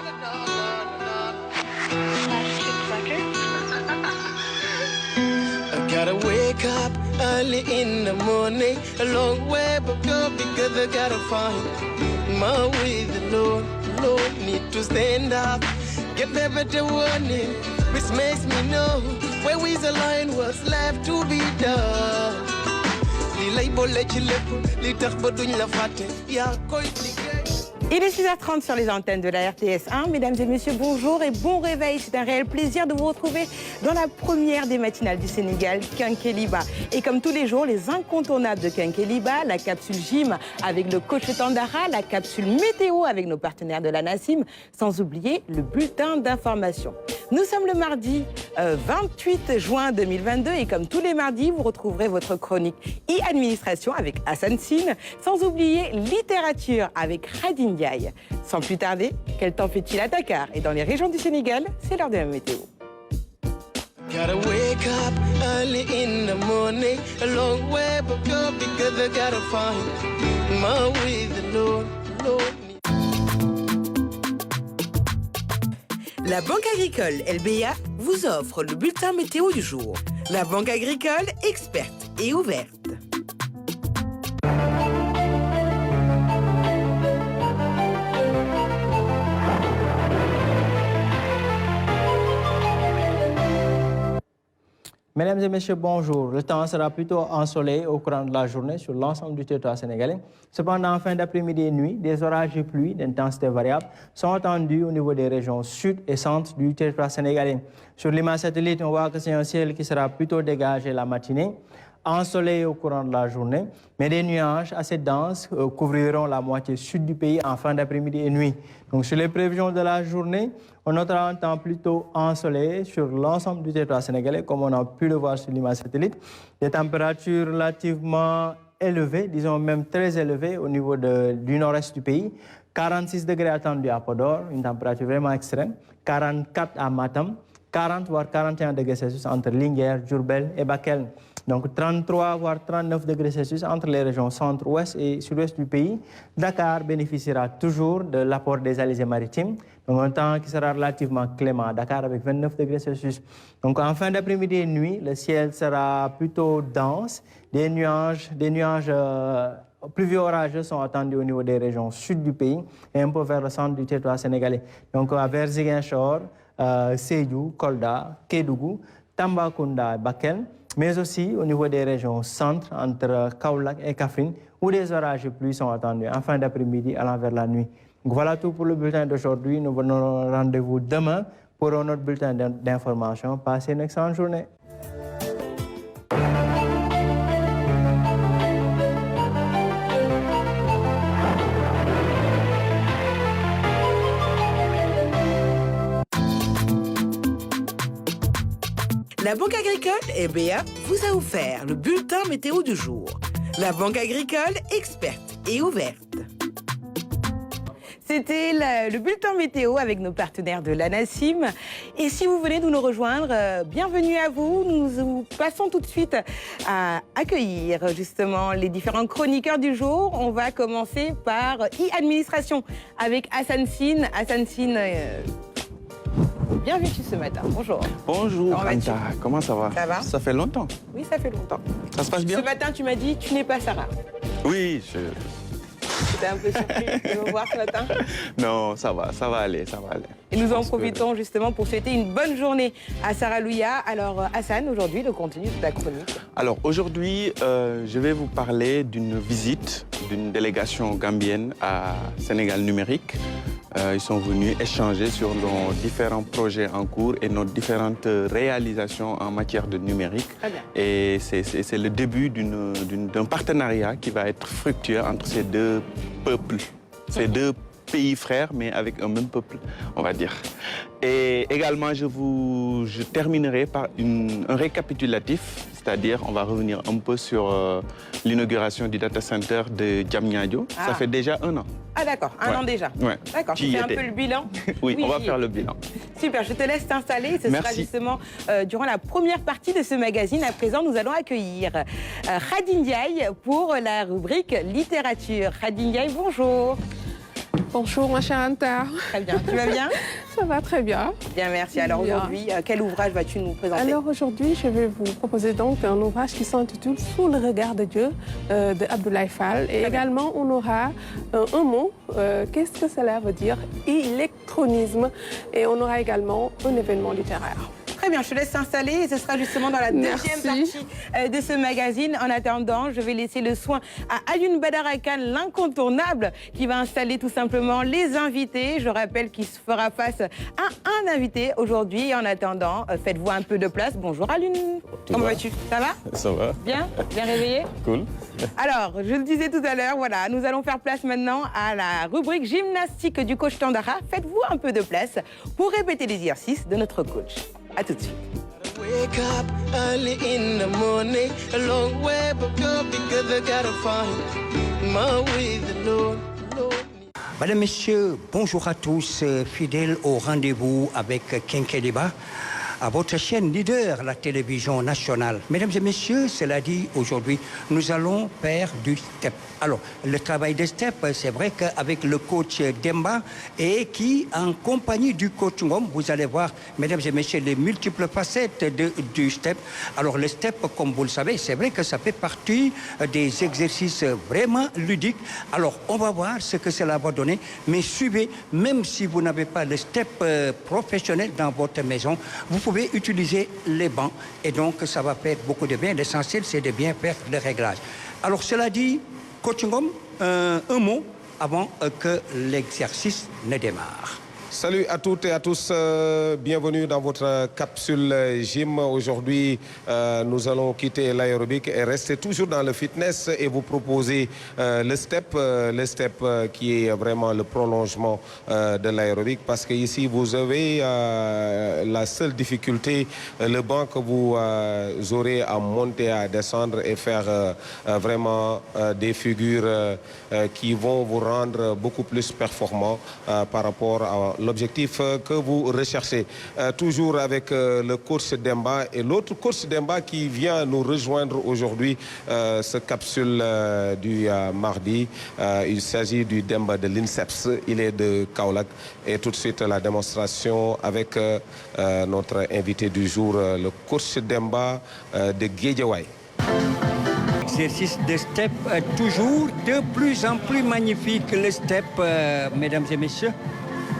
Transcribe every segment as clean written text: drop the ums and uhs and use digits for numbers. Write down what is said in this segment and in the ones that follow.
I gotta wake up early in the morning, a long way but go because I gotta find my way. The Lord need to stand up, get there better warning, which makes me know where is the line, what's left to be done. Li lay bolé ci lepp li tax ba duñ la faté ya koy liggéey. Il est 6h30 sur les antennes de la RTS1. Mesdames et messieurs, bonjour et bon réveil. C'est un réel plaisir de vous retrouver dans la première des matinales du Sénégal, Kenkeliba. Et comme tous les jours, les incontournables de Kenkeliba, la capsule gym avec le coach Tandara, la capsule météo avec nos partenaires de la NACIM, sans oublier le bulletin d'information. Nous sommes le mardi 28 juin 2022 et comme tous les mardis, vous retrouverez votre chronique e-administration avec Hassan Sine, sans oublier littérature avec Khady Ndiaye. Sans plus tarder, quel temps fait-il à Dakar et dans les régions du Sénégal? C'est l'heure de la météo. Gotta wake up early in the morning, a long way but go because I gotta find my way. The Lord. La Banque agricole LBA vous offre le bulletin météo du jour. La Banque agricole, experte et ouverte. Mesdames et messieurs, bonjour. Le temps sera plutôt ensoleillé au courant de la journée sur l'ensemble du territoire sénégalais. Cependant, en fin d'après-midi et nuit, des orages et pluies d'intensité variable sont attendus au niveau des régions sud et centre du territoire sénégalais. Sur l'image satellite, on voit que c'est un ciel qui sera plutôt dégagé la matinée, ensoleillé au courant de la journée, mais des nuages assez denses couvriront la moitié sud du pays en fin d'après-midi et nuit. Donc sur les prévisions de la journée, on notera un temps plutôt ensoleillé sur l'ensemble du territoire sénégalais, comme on a pu le voir sur l'image satellite. Des températures relativement élevées, disons même très élevées au niveau du nord-est du pays. 46 degrés attendus à Podor, une température vraiment extrême. 44 à Matam, 40 voire 41 degrés Celsius entre Linguère, Diourbel et Bakel. Donc 33 voire 39 degrés Celsius entre les régions centre, ouest et sud-ouest du pays. Dakar bénéficiera toujours de l'apport des alizés maritimes. Donc un temps qui sera relativement clément à Dakar avec 29 degrés Celsius. Donc en fin d'après-midi et nuit, le ciel sera plutôt dense. Des nuages pluvieux orageux sont attendus au niveau des régions sud du pays et un peu vers le centre du territoire sénégalais. Donc vers Ziguinchor, Sédhiou, Kolda, Kédougou, Tambacounda et Bakel, mais aussi au niveau des régions centre entre Kaolack et Kaffrine, où des orages et pluies sont attendus en fin d'après-midi allant vers la nuit. Donc voilà tout pour le bulletin d'aujourd'hui. Nous vous donnons rendez-vous demain pour notre bulletin d'information. Passez une excellente journée. La Banque agricole LBA vous a offert le bulletin météo du jour. La Banque agricole, experte et ouverte. C'était le bulletin météo avec nos partenaires de la NACIM. Et si vous venez de nous rejoindre, bienvenue à vous. Nous passons tout de suite à accueillir justement les différents chroniqueurs du jour. On va commencer par e-administration avec Hassan Sine. Hassan Sine, bienvenue ce matin. Bonjour. Bonjour Anta, comment ça va? Ça va? Ça fait longtemps. Oui, ça fait longtemps. Ça se passe bien? Ce matin, tu m'as dit, tu n'es pas Sarah. Oui, J'étais un peu surpris de me voir ce matin. Non, ça va aller, ça va aller. Et nous en profitons justement pour souhaiter une bonne journée à Sarah Louya. Alors Hassan, aujourd'hui, le contenu de ta chronique. Alors aujourd'hui, je vais vous parler d'une visite d'une délégation gambienne à Sénégal Numérique. Ils sont venus échanger sur nos différents projets en cours et nos différentes réalisations en matière de numérique. Et c'est le début d'un partenariat qui va être fructueux entre ces deux peuples, ces deux pays frères, mais avec un même peuple, on va dire. Et également, je terminerai par un récapitulatif, c'est-à-dire on va revenir un peu sur l'inauguration du data center de Diamniadio. Ça fait déjà 1 an. Ah d'accord, un an déjà. Ouais. D'accord, tu fais un peu le bilan. Oui, on va faire le bilan. Super, je te laisse t'installer. Ce sera justement durant la première partie de ce magazine. À présent, nous allons accueillir Khady Ndiaye pour la rubrique littérature. Khady Ndiaye, bonjour. Bonjour ma chère Anta. Très bien, tu vas bien? Ça va très bien. Bien, merci. Alors aujourd'hui, quel ouvrage vas-tu nous présenter? Alors aujourd'hui, je vais vous proposer donc un ouvrage qui s'intitule Sous le regard de Dieu de Abdoulaye Fall. Et également, on aura un mot. Qu'est-ce que cela veut dire? Électronisme. Et on aura également un événement littéraire. Très bien, je te laisse t'installer et ce sera justement dans la deuxième partie de ce magazine. En attendant, je vais laisser le soin à Alioune Badara Kane, l'incontournable, qui va installer tout simplement les invités. Je rappelle qu'il se fera face à un invité aujourd'hui. En attendant, faites-vous un peu de place. Bonjour Alioune. Comment vas-tu? Ça va? Ça va. Bien? Bien réveillé? Cool. Alors, je le disais tout à l'heure, voilà, nous allons faire place maintenant à la rubrique gymnastique du coach Tandara. Faites-vous un peu de place pour répéter l'exercice de notre coach. À tout de suite. Wake up early in the morning, a long way but go because I gotta find my way, the Lord. Mesdames, Messieurs, bonjour à tous, fidèles au rendez-vous avec Kenkeliba, à votre chaîne leader, la télévision nationale. Mesdames et Messieurs, cela dit, aujourd'hui, nous allons faire du step. Alors, le travail de step, c'est vrai qu'avec le coach Demba et qui, en compagnie du coach Ngom, vous allez voir, mesdames et messieurs, les multiples facettes du step. Alors, le step, comme vous le savez, c'est vrai que ça fait partie des exercices vraiment ludiques. Alors, on va voir ce que cela va donner, mais suivez, même si vous n'avez pas le step professionnel dans votre maison, vous pouvez utiliser les bancs et donc ça va faire beaucoup de bien. L'essentiel, c'est de bien faire le réglage. Alors, cela dit, coach Ngom, un mot avant que l'exercice ne démarre. Salut à toutes et à tous, bienvenue dans votre capsule gym. Aujourd'hui, nous allons quitter l'aérobic et rester toujours dans le fitness et vous proposer le step qui est vraiment le prolongement de l'aérobic parce que ici vous avez la seule difficulté, le banc que vous aurez à monter, à descendre et faire vraiment des figures qui vont vous rendre beaucoup plus performant par rapport à l'objectif que vous recherchez. Toujours avec le coach Demba et l'autre coach Demba qui vient nous rejoindre aujourd'hui, ce capsule du mardi. Il s'agit du Demba de l'INSEPS, il est de Kaolack. Et tout de suite la démonstration avec notre invité du jour, le coach Demba de Guédiawaye. Exercice de step, toujours de plus en plus magnifique le step, mesdames et messieurs.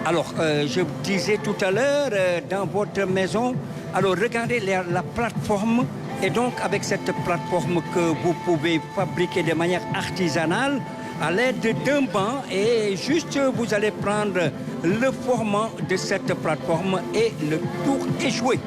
Alors, je vous disais tout à l'heure, dans votre maison, alors regardez la plateforme. Et donc, avec cette plateforme que vous pouvez fabriquer de manière artisanale, à l'aide d'un banc, et juste vous allez prendre le format de cette plateforme et le tour est joué.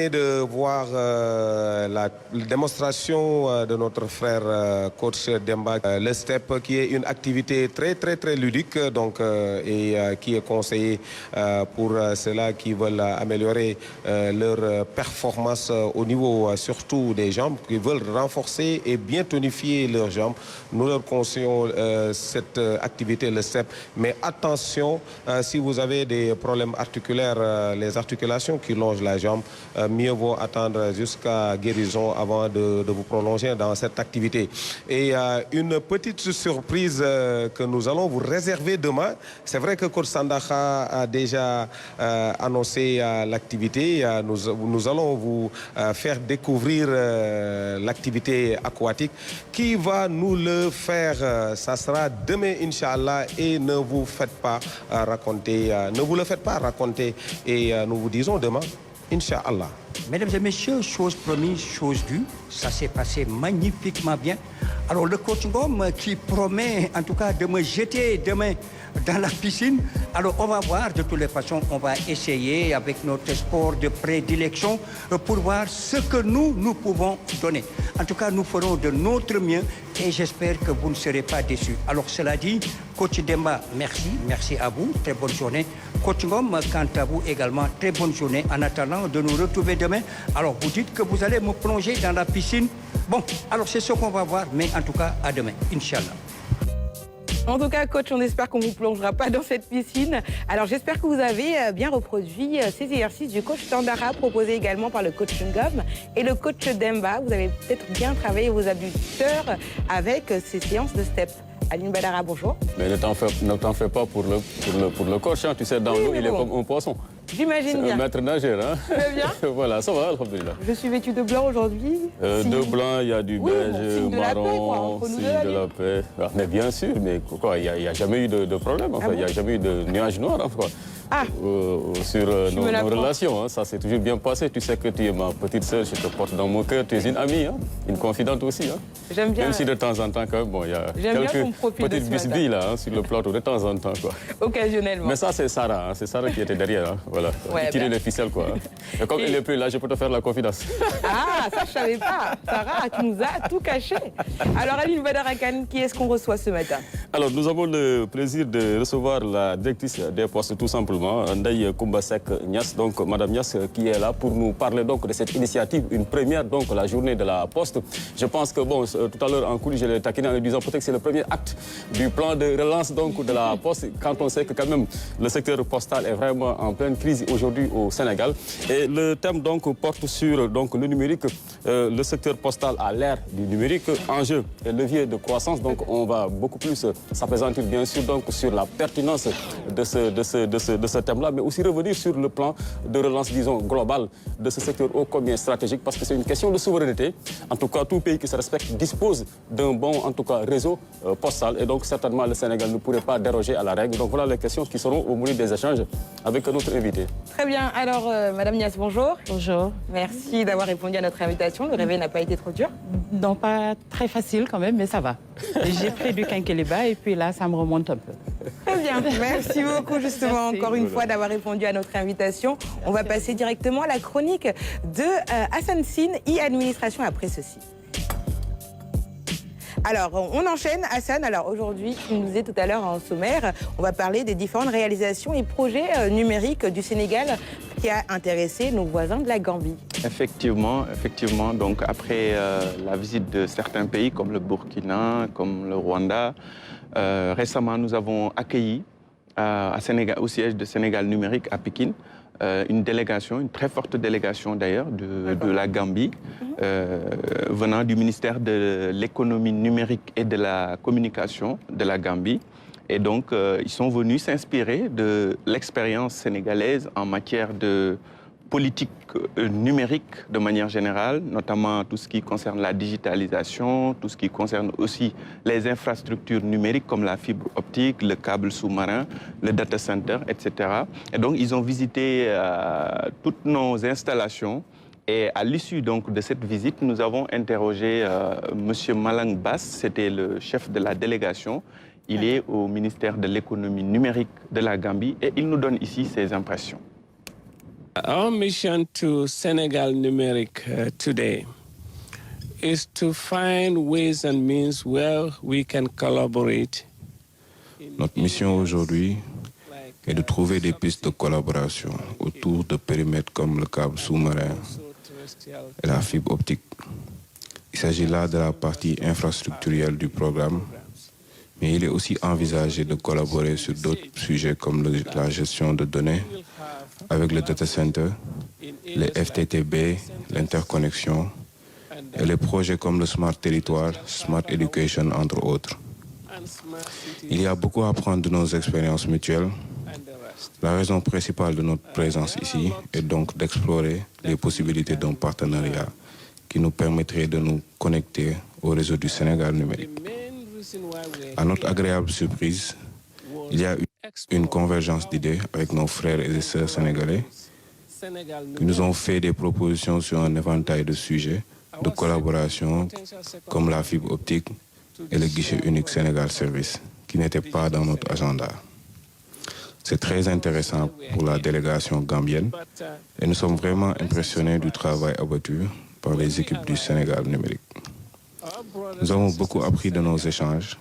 De voir la démonstration de notre frère coach Demba, le step qui est une activité très ludique donc, et qui est conseillé pour ceux-là qui veulent améliorer leur performance au niveau surtout des jambes, qui veulent renforcer et bien tonifier leurs jambes. Nous leur conseillons cette activité, le step. Mais attention, si vous avez des problèmes articulaires, les articulations qui longent la jambe, mieux vaut attendre jusqu'à guérison avant de vous prolonger dans cette activité. Et une petite surprise que nous allons vous réserver demain. C'est vrai que coach Sandaha a déjà annoncé l'activité. Nous allons vous faire découvrir l'activité aquatique. Qui va nous le faire? Ça sera demain, Inch'Allah, et ne vous faites pas raconter, ne vous le faites pas raconter. Et nous vous disons demain, Inch'Allah. Mesdames et messieurs, chose promise, chose due, ça s'est passé magnifiquement bien. Alors le coach Ngom qui promet en tout cas de me jeter demain dans la piscine. Alors on va voir, de toutes les façons, on va essayer avec notre sport de prédilection pour voir ce que nous pouvons donner. En tout cas, nous ferons de notre mieux et j'espère que vous ne serez pas déçus. Alors cela dit, coach Demba, merci à vous, très bonne journée. Coach Ngom, quant à vous également, très bonne journée. En attendant de nous retrouver demain, alors vous dites que vous allez me plonger dans la piscine. Bon, alors c'est ce qu'on va voir, mais en tout cas, à demain, Inch'Allah. En tout cas, coach, on espère qu'on ne vous plongera pas dans cette piscine. Alors, j'espère que vous avez bien reproduit ces exercices du coach Tandara, proposés également par le coach Ngom et le coach Demba. Vous avez peut-être bien travaillé vos abducteurs avec ces séances de step. Aline Badara, bonjour. Mais ne t'en fais pas pour le coach, hein. Tu sais, dans l'eau, il est comme un poisson. J'imagine bien. Un maître nageur, hein. Très bien. Voilà, ça va, alhamdoulilah. Je suis vêtue de blanc aujourd'hui. De blanc, il y a du beige, marron, signe de la paix. Ah, mais bien sûr, mais quoi, il n'y a jamais eu de problème, enfin, il n'y a jamais eu de nuage noir, enfin. Sur nos relations, hein. Ça s'est toujours bien passé. Tu sais que tu es ma petite sœur, je te porte dans mon cœur, tu es une amie, hein. Une confidente aussi. Hein. J'aime bien. Même si de temps en temps, quand même, bon, il y a quelques petites bisbilles là, hein, sur le plateau, de temps en temps. Quoi. Occasionnellement. Mais ça, c'est Sarah, hein. C'est Sarah qui était derrière. Hein. Voilà. Ouais, tirer les ficelles, quoi. Et comme il n'est plus là, je peux te faire la confidence. Ah, ça, je ne savais pas. Sarah, tu nous as tout caché. Alors, Aline Badara Kane, qui est-ce qu'on reçoit ce matin? Alors, nous avons le plaisir de recevoir la directrice des postes, tout simplement. Ndaye Koumbasek Niass, donc Madame Niass qui est là pour nous parler donc de cette initiative, une première donc la journée de la Poste. Je pense que bon, tout à l'heure en coulisses, je l'ai taquiné en lui disant peut-être que c'est le premier acte du plan de relance donc de la Poste, quand on sait que quand même le secteur postal est vraiment en pleine crise aujourd'hui au Sénégal. Et le thème donc porte sur donc le numérique, le secteur postal à l'ère du numérique, enjeu et levier de croissance. Donc on va beaucoup plus s'appesantir bien sûr donc sur la pertinence de ce thème-là, mais aussi revenir sur le plan de relance, disons, global de ce secteur ô combien stratégique, parce que c'est une question de souveraineté. En tout cas, tout pays qui se respecte dispose d'un bon, en tout cas, réseau postal, et donc certainement le Sénégal ne pourrait pas déroger à la règle. Donc voilà les questions qui seront au menu des échanges avec notre invité. Très bien. Alors, Madame Niass, bonjour. Bonjour. Merci d'avoir répondu à notre invitation. Le réveil n'a pas été trop dur? Non, pas très facile quand même, mais ça va. J'ai pris du quinqueliba et puis là, ça me remonte un peu. Très bien. Merci beaucoup, justement, encore une fois, d'avoir répondu à notre invitation. On va passer directement à la chronique de Hassan Sine, e-administration, après ceci. Alors, on enchaîne, Hassan. Alors, aujourd'hui, tu nous disais tout à l'heure en sommaire, on va parler des différentes réalisations et projets numériques du Sénégal qui a intéressé nos voisins de la Gambie. Effectivement. Donc, après la visite de certains pays comme le Burkina, comme le Rwanda, récemment, nous avons accueilli au siège de Sénégal numérique à Pékin, une délégation, une très forte délégation d'ailleurs de la Gambie, venant du ministère de l'économie numérique et de la communication de la Gambie. Et donc, ils sont venus s'inspirer de l'expérience sénégalaise en matière de politique numérique de manière générale, notamment tout ce qui concerne la digitalisation, tout ce qui concerne aussi les infrastructures numériques comme la fibre optique, le câble sous-marin, le data center, etc. Et donc, ils ont visité toutes nos installations. Et à l'issue donc de cette visite, nous avons interrogé M. Malang Bass, c'était le chef de la délégation. Il est au ministère de l'économie numérique de la Gambie et il nous donne ici ses impressions. Our mission to Senegal Numeric today is to find ways and means where we can collaborate. Notre mission aujourd'hui est de trouver des pistes de collaboration autour de périmètres comme le câble sous-marin et la fibre optique. Il s'agit là de la partie infrastructurelle du programme, mais il est aussi envisagé de collaborer sur d'autres sujets comme la gestion de données avec le data center, les FTTB, l'interconnexion et les projets comme le Smart Territoire, Smart Education, entre autres. Il y a beaucoup à apprendre de nos expériences mutuelles. La raison principale de notre présence ici est donc d'explorer les possibilités d'un partenariat qui nous permettrait de nous connecter au réseau du Sénégal numérique. À notre agréable surprise, il y a eu une convergence d'idées avec nos frères et sœurs sénégalais qui nous ont fait des propositions sur un éventail de sujets de collaboration comme la fibre optique et le guichet unique Sénégal Service qui n'étaient pas dans notre agenda. C'est très intéressant pour la délégation gambienne et nous sommes vraiment impressionnés du travail abattu par les équipes du Sénégal numérique. Nous avons beaucoup appris de nos échanges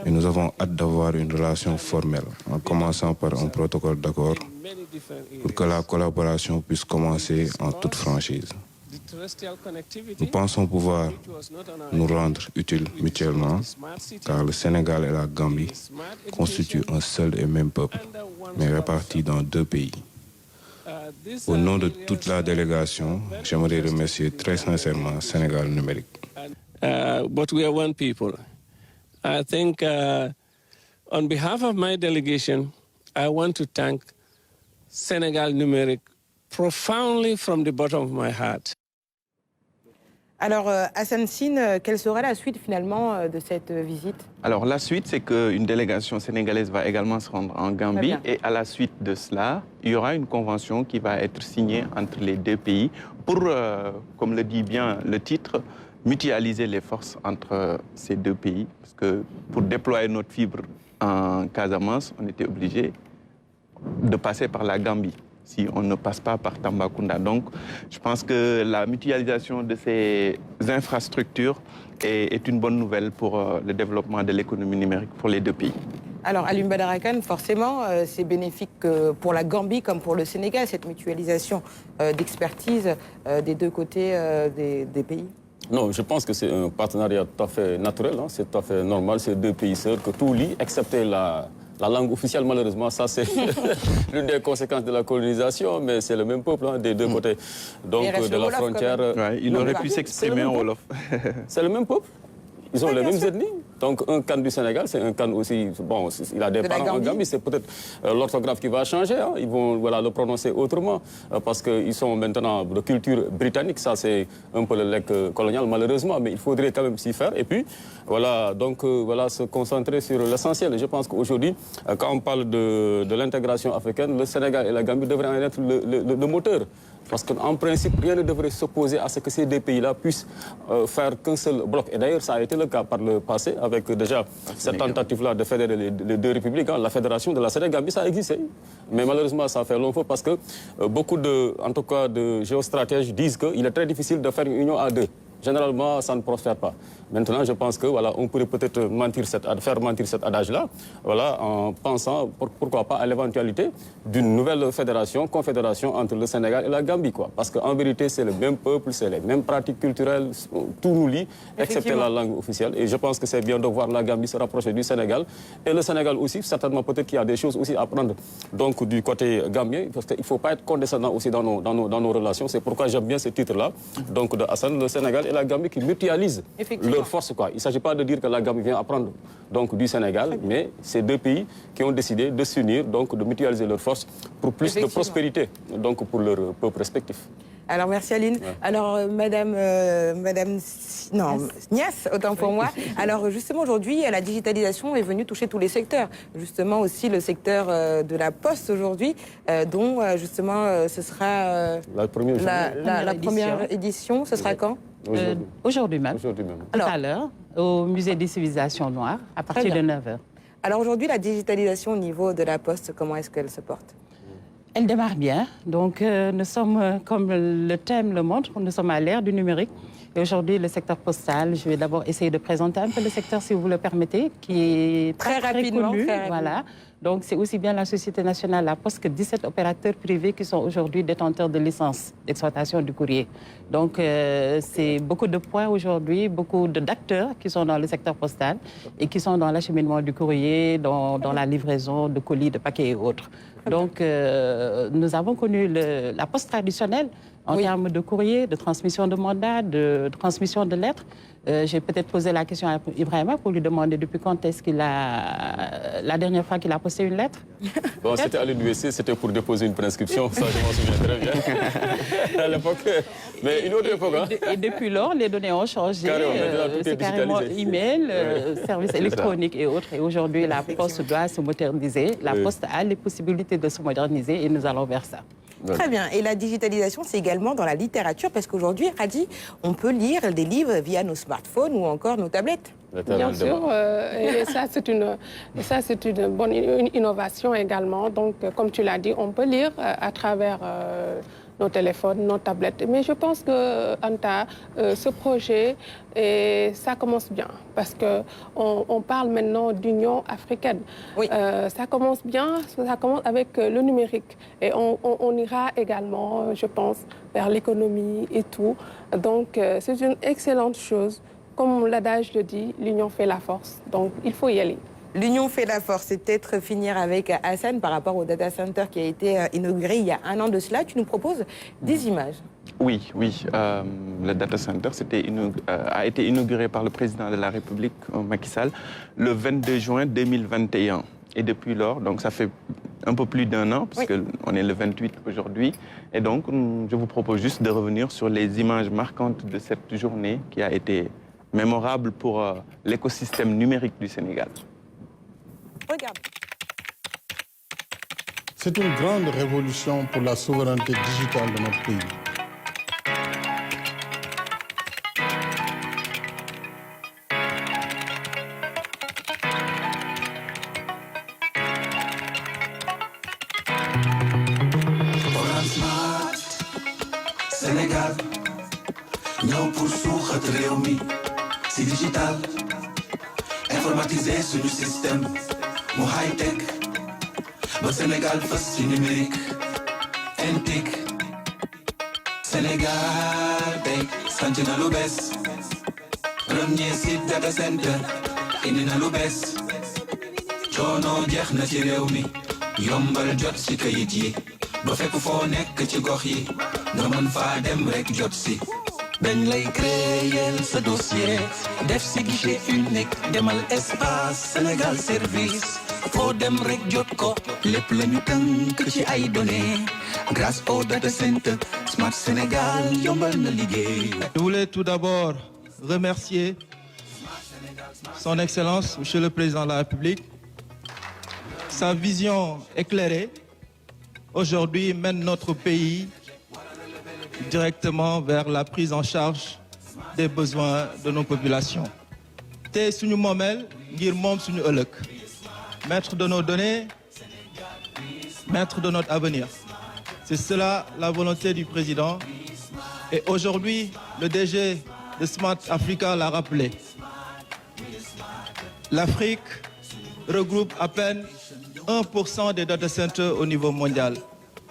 et nous avons hâte d'avoir une relation formelle en commençant par un protocole d'accord pour que la collaboration puisse commencer en toute franchise. Nous pensons pouvoir nous rendre utiles mutuellement, car le Sénégal et la Gambie constituent un seul et même peuple, mais répartis dans 2 pays. Au nom de toute la délégation, j'aimerais remercier très sincèrement Sénégal Numérique. But we are one people. I think on behalf of my delegation, I want to thank Sénégal Numérique profoundly from the bottom of my heart. Alors, Hassan Sine, quelle sera la suite finalement de cette visite? Alors la suite, c'est qu'une délégation sénégalaise va également se rendre en Gambie et à la suite de cela, il y aura une convention qui va être signée entre les 2 pays pour, comme le dit bien le titre, mutualiser les forces entre ces 2 pays. Parce que pour déployer notre fibre en Casamance, on était obligé de passer par la Gambie si on ne passe pas par Tambacounda. Donc, je pense que la mutualisation de ces infrastructures est une bonne nouvelle pour le développement de l'économie numérique pour les 2 pays. Alors, Alioune Badara Kane, forcément, c'est bénéfique pour la Gambie comme pour le Sénégal, cette mutualisation d'expertise des 2 côtés des pays. Non, je pense que c'est un partenariat tout à fait naturel, hein, c'est tout à fait normal, c'est 2 pays sœurs que tout lie, excepté la langue officielle, malheureusement, ça c'est l'une des conséquences de la colonisation, mais c'est le même peuple hein, des 2 côtés. Donc de la frontière. Ouais, il aurait pu s'exprimer en Wolof. C'est le même peuple. Ils ont les mêmes ethnies. Donc un Kane du Sénégal, c'est un Kane aussi, bon, il a des parents en Gambie, c'est peut-être l'orthographe qui va changer, hein. Ils vont le prononcer autrement, parce qu'ils sont maintenant de culture britannique, ça c'est un peu le legs colonial malheureusement, mais il faudrait quand même s'y faire. Et puis, voilà, donc se concentrer sur l'essentiel. Je pense qu'aujourd'hui, quand on parle de l'intégration africaine, le Sénégal et la Gambie devraient en être le moteur. Parce qu'en principe, rien ne devrait s'opposer à ce que ces 2 pays-là puissent faire qu'un seul bloc. Et d'ailleurs, ça a été le cas par le passé, avec déjà cette tentative-là de fédérer les 2 républiques. Hein, la fédération de la Sénégambie, ça a existé. Mais malheureusement, ça a fait long feu parce que beaucoup de géostratèges disent qu'il est très difficile de faire une union à 2. Généralement, ça ne prospère pas. Maintenant, je pense que on pourrait peut-être faire mentir cet adage-là, en pensant, pourquoi pas, à l'éventualité d'une nouvelle confédération entre le Sénégal et la Gambie, quoi. Parce qu'en vérité, c'est le même peuple, c'est les mêmes pratiques culturelles, tout nous lie, excepté la langue officielle. Et je pense que c'est bien de voir la Gambie se rapprocher du Sénégal. Et le Sénégal aussi, certainement, peut-être qu'il y a des choses aussi à prendre donc, du côté gambien, parce qu'il ne faut pas être condescendant aussi dans nos relations. C'est pourquoi j'aime bien ce titre-là, donc de Hassan, le Sénégal et la Gambie qui mutualisent leurs forces, quoi. Il ne s'agit pas de dire que la Gambie vient apprendre donc, du Sénégal, mais c'est 2 pays qui ont décidé de s'unir, donc de mutualiser leurs forces pour plus de prospérité, donc pour leur peuple respectif. Alors, merci Aline. Ouais. Alors, Madame Niasse, autant pour moi. Alors, justement, aujourd'hui, la digitalisation est venue toucher tous les secteurs. Justement, aussi le secteur de la Poste aujourd'hui, dont, justement, ce sera la première édition. Ce sera quand? Aujourd'hui même. Tout à l'heure, au Musée des civilisations noires, à partir de 9h. Alors, aujourd'hui, la digitalisation au niveau de la Poste, comment est-ce qu'elle se porte? Elle démarre bien. Donc, nous sommes, comme le thème le montre, nous sommes à l'ère du numérique. Et aujourd'hui, le secteur postal, je vais d'abord essayer de présenter un peu le secteur, si vous le permettez, qui est très rapidement connu. Voilà. Donc, c'est aussi bien la Société nationale La Poste que 17 opérateurs privés qui sont aujourd'hui détenteurs de licences d'exploitation du courrier. Donc, c'est beaucoup de points aujourd'hui, beaucoup d'acteurs qui sont dans le secteur postal et qui sont dans l'acheminement du courrier, dans la livraison de colis, de paquets et autres. Donc, nous avons connu la poste traditionnelle en termes de courrier, de transmission de mandat, de transmission de lettres. J'ai peut-être posé la question à Ibrahima pour lui demander depuis quand est-ce qu'il a... La dernière fois qu'il a posté une lettre. Bon, c'était à l'UNSC, c'était pour déposer une prescription, ça je m'en souviens très bien. À l'époque, mais une autre époque. Hein. Et depuis lors, les données ont changé. C'est carrément email, services électroniques et autres. Et aujourd'hui, la Poste doit se moderniser. La Poste a les possibilités de se moderniser et nous allons vers ça. Très bien. Et la digitalisation, c'est également dans la littérature, parce qu'aujourd'hui, Radi, on peut lire des livres via nos smartphones ou encore nos tablettes. Bien sûr, et ça c'est une bonne innovation également. Donc, comme tu l'as dit, on peut lire à travers nos téléphones, nos tablettes. Mais je pense que, Anta, ce projet, ça commence bien parce qu'on parle maintenant d'Union africaine. Oui. Ça commence bien, ça commence avec le numérique. Et on ira également, je pense, vers l'économie et tout. Donc, c'est une excellente chose. Comme l'adage le dit, l'union fait la force. Donc, il faut y aller. L'union fait la force. C'est peut-être finir avec Hassan par rapport au data center qui a été inauguré il y a un an de cela. Tu nous proposes des images. Oui. Le data center a été inauguré par le président de la République, Macky Sall, le 22 juin 2021. Et depuis lors, donc ça fait un peu plus d'un an, puisqu'on est le 28 aujourd'hui. Et donc, je vous propose juste de revenir sur les images marquantes de cette journée qui a été mémorable pour l'écosystème numérique du Sénégal. Regarde. C'est une grande révolution pour la souveraineté digitale de notre pays. Sénégal, ñëw pour suuxat réew mi si digital informatiser suñu système mu high tech ba Sénégal fas ci numérique intik Sénégal tey sanc na lu bees premier site data center indi na lu bees coono jeex na ci réew mi yombal jot ci kayit yi ba fekk foo nekk ci gox yi nga mën faa dem rek jot si dañ lay créer sa dossier def si guichet unique demal espace Sénégal service foo dem rek jot ko lépp la ñu tënk ci ay données grâce au data center Smart Sénégal yombal na liggéey. Je voulais tout d'abord remercier son Excellence, Monsieur le Président de la République. Sa vision éclairée aujourd'hui mène notre pays directement vers la prise en charge des besoins de nos populations. Te suñu moomeel ngir moom suñu ëllëg, maître de nos données, maître de notre avenir. C'est cela la volonté du président. Et aujourd'hui, le DG de Smart Africa l'a rappelé. L'Afrique regroupe à peine 1% des data centers au niveau mondial.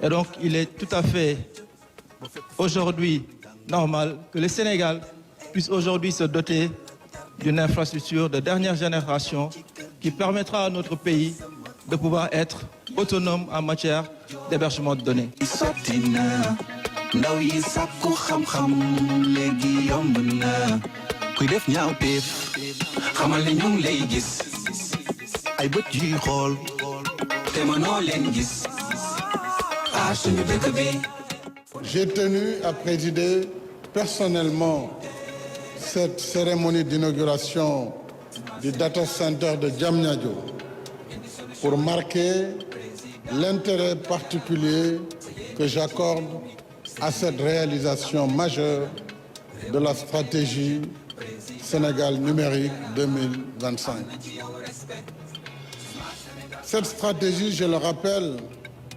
Et donc, il est tout à fait aujourd'hui normal que le Sénégal puisse aujourd'hui se doter d'une infrastructure de dernière génération qui permettra à notre pays de pouvoir être autonome en matière d'hébergement de données. J'ai tenu à présider personnellement cette cérémonie d'inauguration du data center de Diamniadio pour marquer l'intérêt particulier que j'accorde à cette réalisation majeure de la stratégie Sénégal numérique 2025. Cette stratégie, je le rappelle,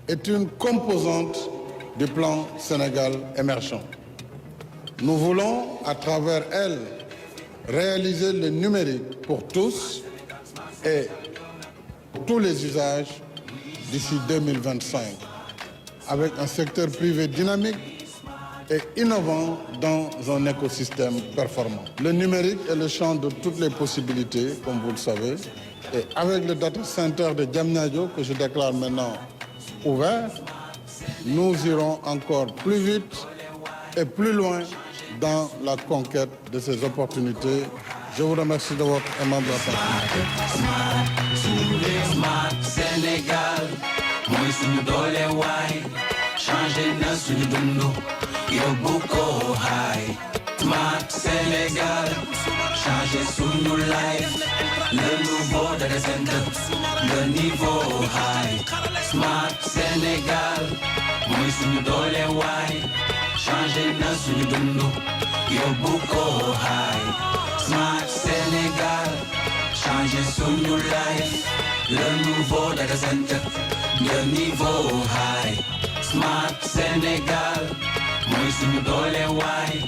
est une composante du plan Sénégal émergent. Nous voulons, à travers elle, réaliser le numérique pour tous et pour tous les usages d'ici 2025, avec un secteur privé dynamique et innovant dans un écosystème performant. Le numérique est le champ de toutes les possibilités, comme vous le savez, et avec le data center de Diamniadio, que je déclare maintenant ouvert, nous irons encore plus vite et plus loin dans la conquête de ces opportunités. Je vous remercie de votre aimable attention. Smart Sénégal, mooy suñu doole waay, changé na suñu dundu, yóbbu ko high. Smart Sénégal, changé suñu life, le nouveau data center, le niveau high. Smart Sénégal, mooy suñu doole waay, changé na suñu dundu, yóbbu ko high. Smart Sénégal, changé suñu life, le nouveau data center, le niveau high. Smart Sénégal mooy suñu doole waay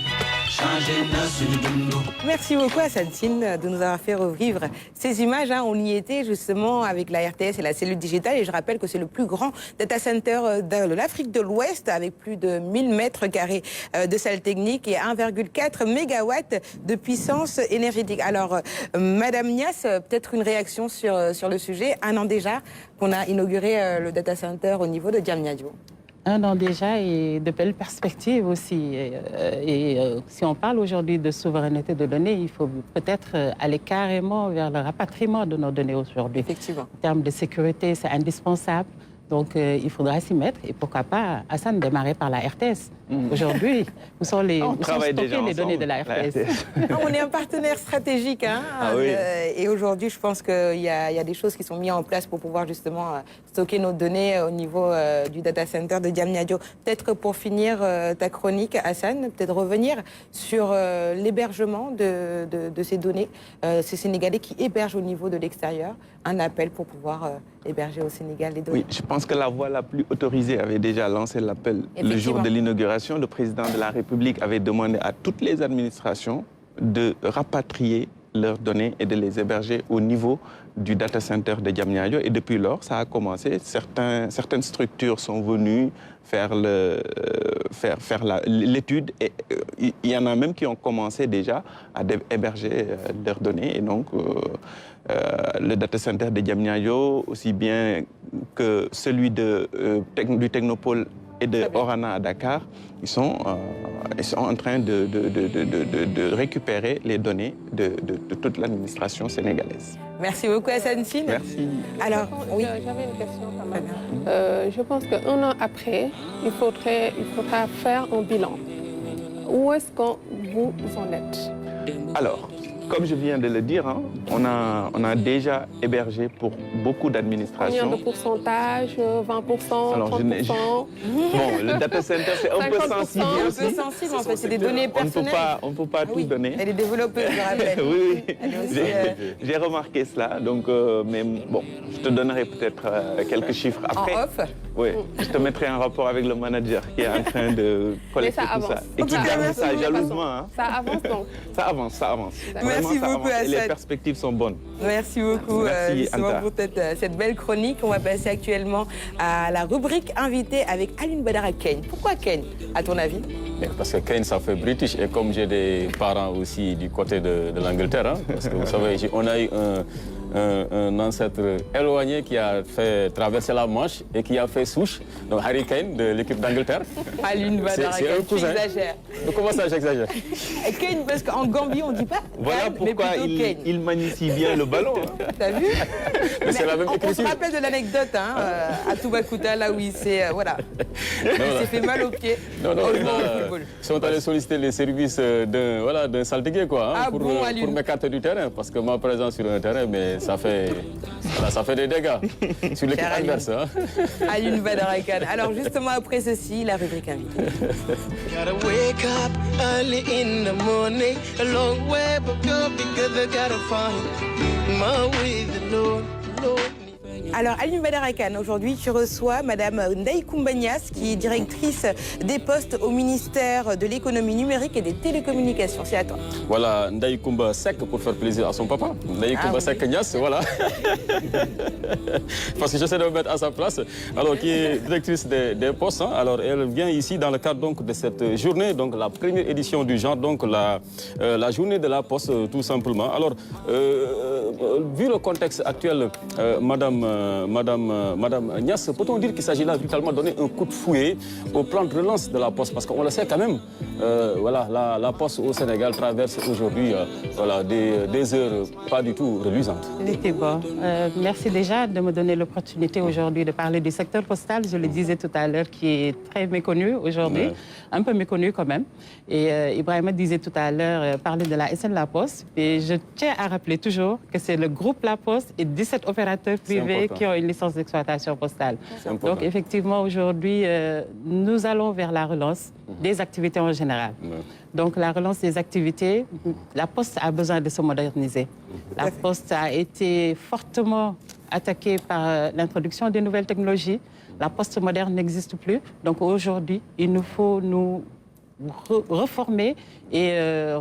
changer na suñu dundu. Merci beaucoup à Santine de nous avoir fait revivre ces images. On y était justement avec la RTS et la cellule digitale. Et je rappelle que c'est le plus grand data center de l'Afrique de l'Ouest avec plus de 1000 mètres carrés de salles techniques et 1,4 mégawatts de puissance énergétique. Alors, Madame Niasse, peut-être une réaction sur le sujet. Un an déjà qu'on a inauguré le data center au niveau de Diamniadio. Un an déjà et de belles perspectives aussi. Si on parle aujourd'hui de souveraineté de données, il faut peut-être aller carrément vers le rapatriement de nos données aujourd'hui. Effectivement. En termes de sécurité, c'est indispensable. Donc, il faudra s'y mettre. Et pourquoi pas, Hassan, démarrer par la RTS. Aujourd'hui, où sont stockées les données de la RTS. On est un partenaire stratégique. Oui. Et aujourd'hui, je pense qu'il y a des choses qui sont mises en place pour pouvoir justement stocker nos données au niveau du data center de Diamniadio. Peut-être pour finir ta chronique, Hassan, peut-être revenir sur l'hébergement de ces données. Ces Sénégalais qui hébergent au niveau de l'extérieur. Un appel pour pouvoir héberger au Sénégal les données. Oui, je pense que la voie la plus autorisée avait déjà lancé l'appel le jour de l'inauguration. Le président de la République avait demandé à toutes les administrations de rapatrier leurs données et de les héberger au niveau du data center de Diamniadio. Et depuis lors, ça a commencé. Certaines structures sont venues faire l'étude. Et il y en a même qui ont commencé déjà à héberger leurs données. Et donc, le data center de Diamniadio, aussi bien que celui du Technopole et de Orana à Dakar, ils sont en train de récupérer les données de toute l'administration sénégalaise. Merci beaucoup, Hassan Sine. Merci. Alors, oui. J'avais une question quand même. Je pense qu'un an après, il faudra faire un bilan. Où est-ce que vous en êtes? Alors, comme je viens de le dire, on a déjà hébergé pour beaucoup d'administrations. Combien de pourcentage? 20%, Alors, 30%? Bon, le data center, c'est un peu sensible aussi. Un peu sensible, en fait, c'est des données personnelles. On ne peut pas tout donner. Elle est développeuse, je rappelle. Oui, j'ai remarqué cela. Donc, mais bon, je te donnerai peut-être quelques chiffres après. En off? Oui, je te mettrai en rapport avec le manager qui est en train de collecter tout ça. Et qui garde ça jalousement. Ça avance donc? Ça avance. Merci beaucoup, Hassan. Et les perspectives sont bonnes. Merci beaucoup justement pour cette belle chronique. On va passer actuellement à la rubrique invitée avec Alioune Badara Kane. Pourquoi Kane, à ton avis? Parce que Kane, ça fait British. Et comme j'ai des parents aussi du côté de l'Angleterre, parce que vous savez, on a eu un ancêtre éloigné qui a fait traverser la Manche et qui a fait souche, donc Harry Kane de l'équipe d'Angleterre. Alioune Badara Kane, tu exagères. Comment ça, j'exagère? Kane, parce qu'en Gambie, on ne dit pas voilà Kane, pourquoi mais plutôt Kane. Il manie si bien le ballon. T'as vu? Mais c'est la même on se rappelle de l'anecdote à Toubacouta, là où il s'est fait mal au pied. Non, ils sont allés solliciter les services d'un saltigué, quoi, pour m'écarter du terrain, parce que ma présence sur un terrain, mais ça fait des dégâts sur l'équipe adverse. Alioune Badara Kane. Alors justement après ceci, la rubrique invitée. Gotta wake up early in the morning, a long way but go because I gotta find my way, the Lord. Alors, Alioune Badara Kane, aujourd'hui, tu reçois Madame Ndeye Coumba Niasse, qui est directrice des postes au ministère de l'économie numérique et des télécommunications. C'est à toi. Voilà, Ndeye Coumba Seck pour faire plaisir à son papa. Ndeye Coumba Seck Niasse, voilà. Parce que j'essaie de me mettre à sa place. Alors, qui est directrice des postes. Alors, elle vient ici dans le cadre donc, de cette journée, donc la première édition du genre, donc la journée de la poste, tout simplement. Alors, vu le contexte actuel, Madame Niasse, peut-on dire qu'il s'agit là véritablement de donner un coup de fouet au plan de relance de la Poste? Parce qu'on le sait quand même, la Poste au Sénégal traverse aujourd'hui des heures pas du tout reluisantes. Merci déjà de me donner l'opportunité aujourd'hui de parler du secteur postal, je le disais tout à l'heure, qui est très méconnu aujourd'hui, un peu méconnu quand même. Et Ibrahima disait tout à l'heure, parler de la SN La Poste. Et je tiens à rappeler toujours que c'est le groupe La Poste et 17 opérateurs privés qui ont une licence d'exploitation postale. Donc effectivement, aujourd'hui, nous allons vers la relance des activités en général. Donc la relance des activités, la Poste a besoin de se moderniser. La Poste a été fortement attaqués par l'introduction des nouvelles technologies. La poste moderne n'existe plus. Donc aujourd'hui, il nous faut nous reformer et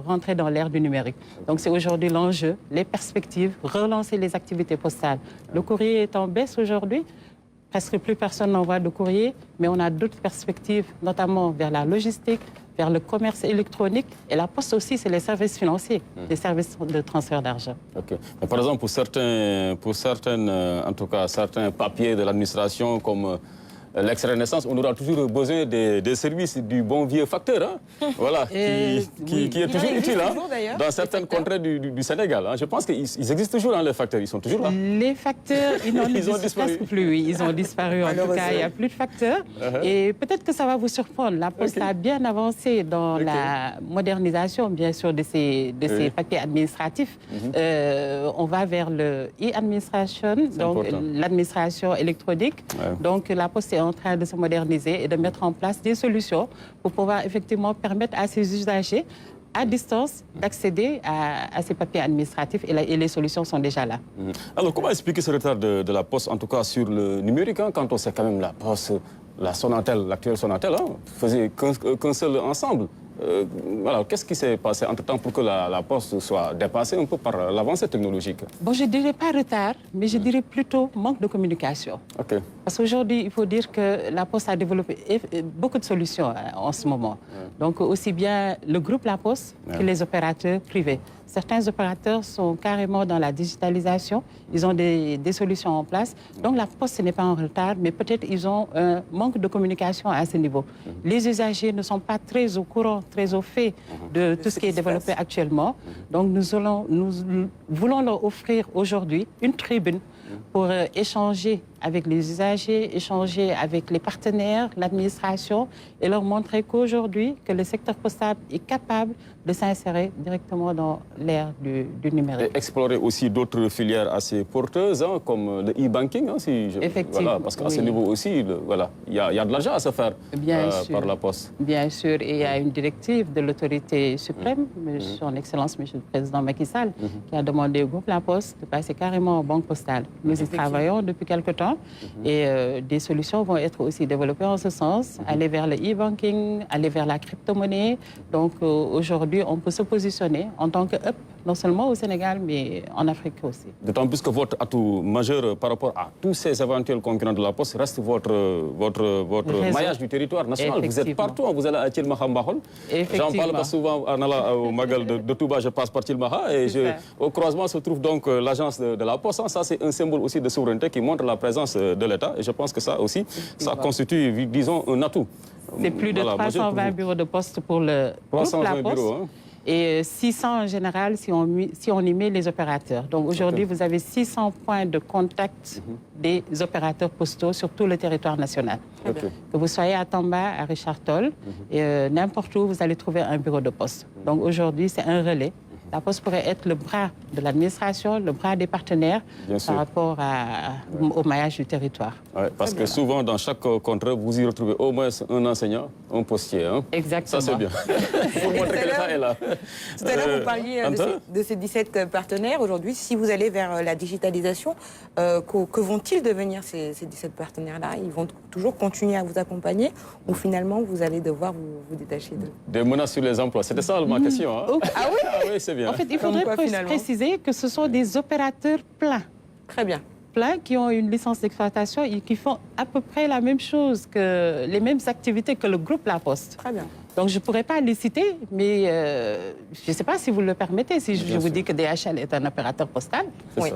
rentrer dans l'ère du numérique. Donc c'est aujourd'hui l'enjeu, les perspectives, relancer les activités postales. Le courrier est en baisse aujourd'hui. Presque plus personne n'envoie de courrier, mais on a d'autres perspectives, notamment vers la logistique, vers le commerce électronique. Et la poste aussi, c'est les services financiers, les services de transfert d'argent. Okay. Par exemple, pour certaines, en tout cas, certains papiers de l'administration comme l'extrait de naissance, on aura toujours besoin des services du bon vieux facteur, hein, voilà, qui est toujours utile hein, dans certaines contrées du Sénégal. Hein. Je pense qu'ils existent toujours, hein, les facteurs, ils sont toujours là. Les facteurs, ils ont disparu. Plus, ils ont disparu, en tout cas, il n'y a plus de facteurs. Et peut-être que ça va vous surprendre, la Poste a bien avancé dans la modernisation, bien sûr, de ces papiers administratifs. On va vers le e-administration, donc l'administration électronique. Donc la Poste est en train de se moderniser et de mettre en place des solutions pour pouvoir effectivement permettre à ses usagers à distance d'accéder à ces papiers administratifs et les solutions sont déjà là. Alors comment expliquer ce retard de la Poste, en tout cas sur le numérique, hein, quand on sait quand même la Poste, la Sonatel, l'actuelle Sonatel, hein, faisait qu'un seul ensemble. Voilà, qu'est-ce qui s'est passé entre-temps pour que la Poste soit dépassée un peu par l'avancée technologique? Bon, je ne dirais pas retard, mais je dirais plutôt manque de communication. Parce qu'aujourd'hui, il faut dire que la Poste a développé beaucoup de solutions en ce moment. Donc, aussi bien le groupe La Poste que les opérateurs privés. Certains opérateurs sont carrément dans la digitalisation, ils ont des solutions en place. Donc la Poste, ce n'est pas en retard, mais peut-être ils ont un manque de communication à ce niveau. Les usagers ne sont pas très au courant, très au fait de tout ce qui est développé actuellement. Donc nous voulons leur offrir aujourd'hui une tribune pour échanger avec les usagers, échanger avec les partenaires, l'administration et leur montrer qu'aujourd'hui, que le secteur postal est capable de s'insérer directement dans l'ère du numérique. Et explorer aussi d'autres filières assez porteuses, hein, comme le e-banking. Hein, Effectivement. Voilà, parce qu'à ce niveau aussi, voilà, il y a de l'argent à se faire par la Poste. Bien sûr, et il y a une directive de l'autorité suprême, son Excellence, M. le Président Macky Sall, qui a demandé au groupe La Poste de passer carrément en banque postale. Nous y travaillons depuis quelque temps et des solutions vont être aussi développées en ce sens, aller vers le e-banking, aller vers la crypto-monnaie. Donc aujourd'hui, on peut se positionner en tant que hub, non seulement au Sénégal, mais en Afrique aussi. D'autant plus que votre atout majeur par rapport à tous ces éventuels concurrents de la Poste reste votre maillage du territoire national. Vous êtes partout, vous allez à Tilmaha-Mbahol. J'en parle pas souvent en allant au Magal de Touba, je passe par Tilmaha et au croisement se trouve donc l'agence de la Poste. Ça, c'est un symbole aussi de souveraineté qui montre la présence de l'État et je pense que ça aussi, ça constitue, disons, un atout. C'est plus de 320 bureaux de poste pour le groupe La Poste. Bureaux, hein. Et 600 en général si on y met les opérateurs. Donc aujourd'hui, vous avez 600 points de contact des opérateurs postaux sur tout le territoire national. Que vous soyez à Tamba, à Richard Toll, n'importe où, vous allez trouver un bureau de poste. Donc aujourd'hui, c'est un relais. La Poste pourrait être le bras de l'administration, le bras des partenaires par rapport au maillage du territoire. Ouais, parce que souvent, dans chaque contrée, vous y retrouvez au moins un enseignant, un postier. Hein. Exactement. Ça, c'est bien. Il faut montrer que l'État est là. Tout à l'heure, vous parliez de ces 17 partenaires. Aujourd'hui, si vous allez vers la digitalisation, que vont-ils devenir ces 17 partenaires-là? Ils vont toujours continuer à vous accompagner ou finalement, vous allez devoir vous détacher d'eux? Des menaces sur les emplois. C'était ça ma question. Hein. Ah oui, oui, c'est bien. En fait, il faudrait préciser que ce sont des opérateurs pleins. Très bien. Pleins qui ont une licence d'exploitation et qui font à peu près la même chose, les mêmes activités que le groupe La Poste. Très bien. Donc, je ne pourrais pas les citer, mais je ne sais pas si vous le permettez. Si je vous dis que DHL est un opérateur postal. Oui.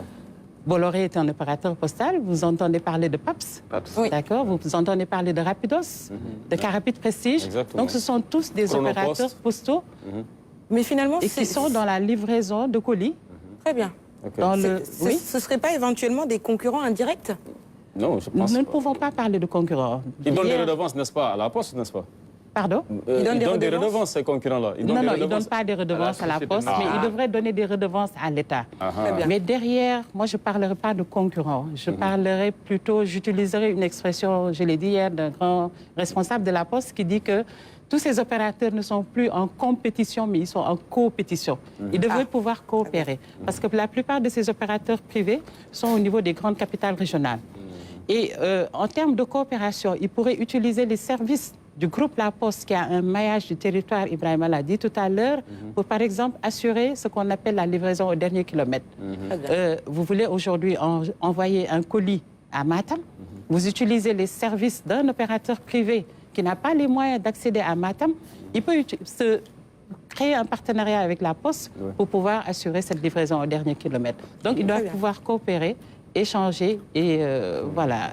Bolloré est un opérateur postal. Vous entendez parler de PAPS. Oui. D'accord. Vous entendez parler de Rapidos, de Carapid Prestige. Exactement. Donc, ce sont tous des opérateurs postaux. Mais finalement, et qui sont dans la livraison de colis. Très bien. Oui. Ce ne serait pas éventuellement des concurrents indirects? Non, je pense Nous ne pouvons pas parler de concurrents. Ils donnent des redevances, n'est-ce pas, à la Poste, n'est-ce pas? Pardon? Ils donnent des redevances, ces concurrents-là. Non, ils ne donnent pas des redevances à la Poste, mais ils devraient donner des redevances à l'État. Mais derrière, moi, je ne parlerai pas de concurrents. Je parlerai plutôt, j'utiliserai une expression, je l'ai dit hier, d'un grand responsable de la Poste qui dit que tous ces opérateurs ne sont plus en compétition, mais ils sont en coopétition. Ils devraient pouvoir coopérer. Parce que la plupart de ces opérateurs privés sont au niveau des grandes capitales régionales. Et en termes de coopération, ils pourraient utiliser les services du groupe La Poste, qui a un maillage du territoire, Ibrahima l'a dit tout à l'heure, pour par exemple assurer ce qu'on appelle la livraison au dernier kilomètre. Vous voulez aujourd'hui envoyer un colis à Matam, vous utilisez les services d'un opérateur privé qui n'a pas les moyens d'accéder à Matam, il peut créer un partenariat avec La Poste pour pouvoir assurer cette livraison au dernier kilomètre. Donc, ils doivent pouvoir coopérer, échanger et voilà,